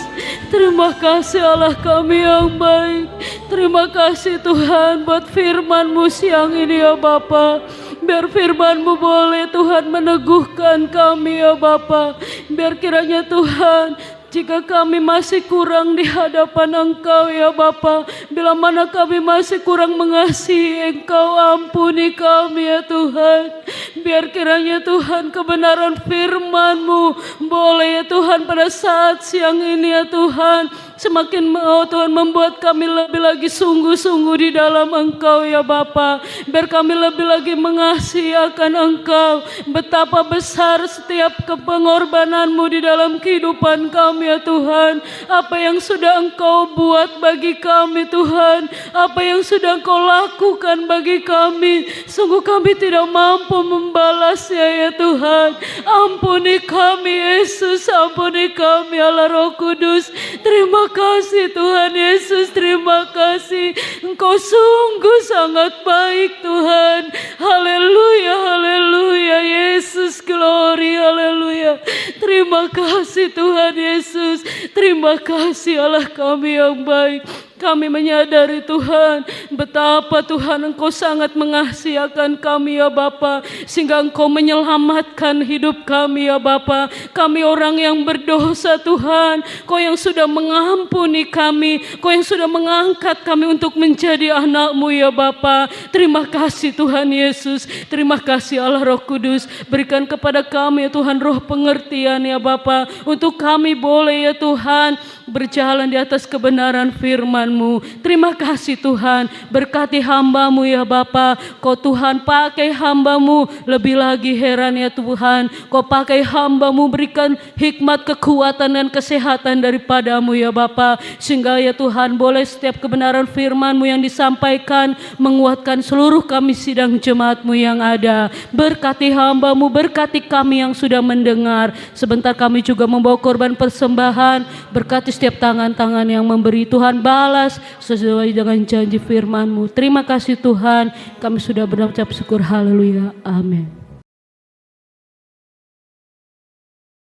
Terima kasih Allah kami yang baik. Terima kasih Tuhan buat firman-Mu siang ini ya Bapa. Biar firman-Mu boleh Tuhan meneguhkan kami ya Bapa. Biar kiranya Tuhan, jika kami masih kurang di hadapan Engkau ya Bapa, bila mana kami masih kurang mengasihi Engkau, ampuni kami ya Tuhan. Biar kiranya Tuhan kebenaran firman-Mu boleh ya Tuhan pada saat siang ini ya Tuhan, semakin Tuhan membuat kami lebih lagi sungguh-sungguh di dalam Engkau ya Bapa. Biar kami lebih lagi mengasihi akan Engkau. Betapa besar setiap pengorbanan-Mu di dalam kehidupan kami ya Tuhan. Apa yang sudah Engkau buat bagi kami Tuhan, apa yang sudah Engkau lakukan bagi kami, sungguh kami tidak mampu membalasnya ya Tuhan. Ampuni kami Yesus, ampuni kami Allah Roh Kudus. Terima kasih Tuhan Yesus, terima kasih. Engkau sungguh sangat baik Tuhan. Haleluya, haleluya. Yesus, glory, haleluya. Terima kasih Tuhan Yesus. Terima kasih Allah kami yang baik. Kami menyadari Tuhan, betapa Tuhan Engkau sangat mengasihi akan kami ya Bapa, sehingga Engkau menyelamatkan hidup kami ya Bapa. Kami orang yang berdosa Tuhan, Kau yang sudah mengampuni kami, Kau yang sudah mengangkat kami untuk menjadi anak-Mu ya Bapa. Terima kasih Tuhan Yesus, terima kasih Allah Roh Kudus. Berikan kepada kami ya Tuhan roh pengertian ya Bapa, untuk kami boleh ya Tuhan berjalan di atas kebenaran firman-Mu. Terima kasih Tuhan, berkati hamba-Mu ya Bapa. Kau Tuhan pakai hamba-Mu lebih lagi, heran ya Tuhan, Kau pakai hamba-Mu, berikan hikmat, kekuatan dan kesehatan daripada-Mu ya Bapa, sehingga ya Tuhan boleh setiap kebenaran firman-Mu yang disampaikan menguatkan seluruh kami sidang jemaat-Mu yang ada. Berkati hamba-Mu, berkati kami yang sudah mendengar. Sebentar kami juga membawa korban persembahan. Berkati setiap tangan-tangan yang memberi, Tuhan balas sesuai dengan janji firman-Mu. Terima kasih Tuhan, kami sudah berucap syukur, haleluya, amin.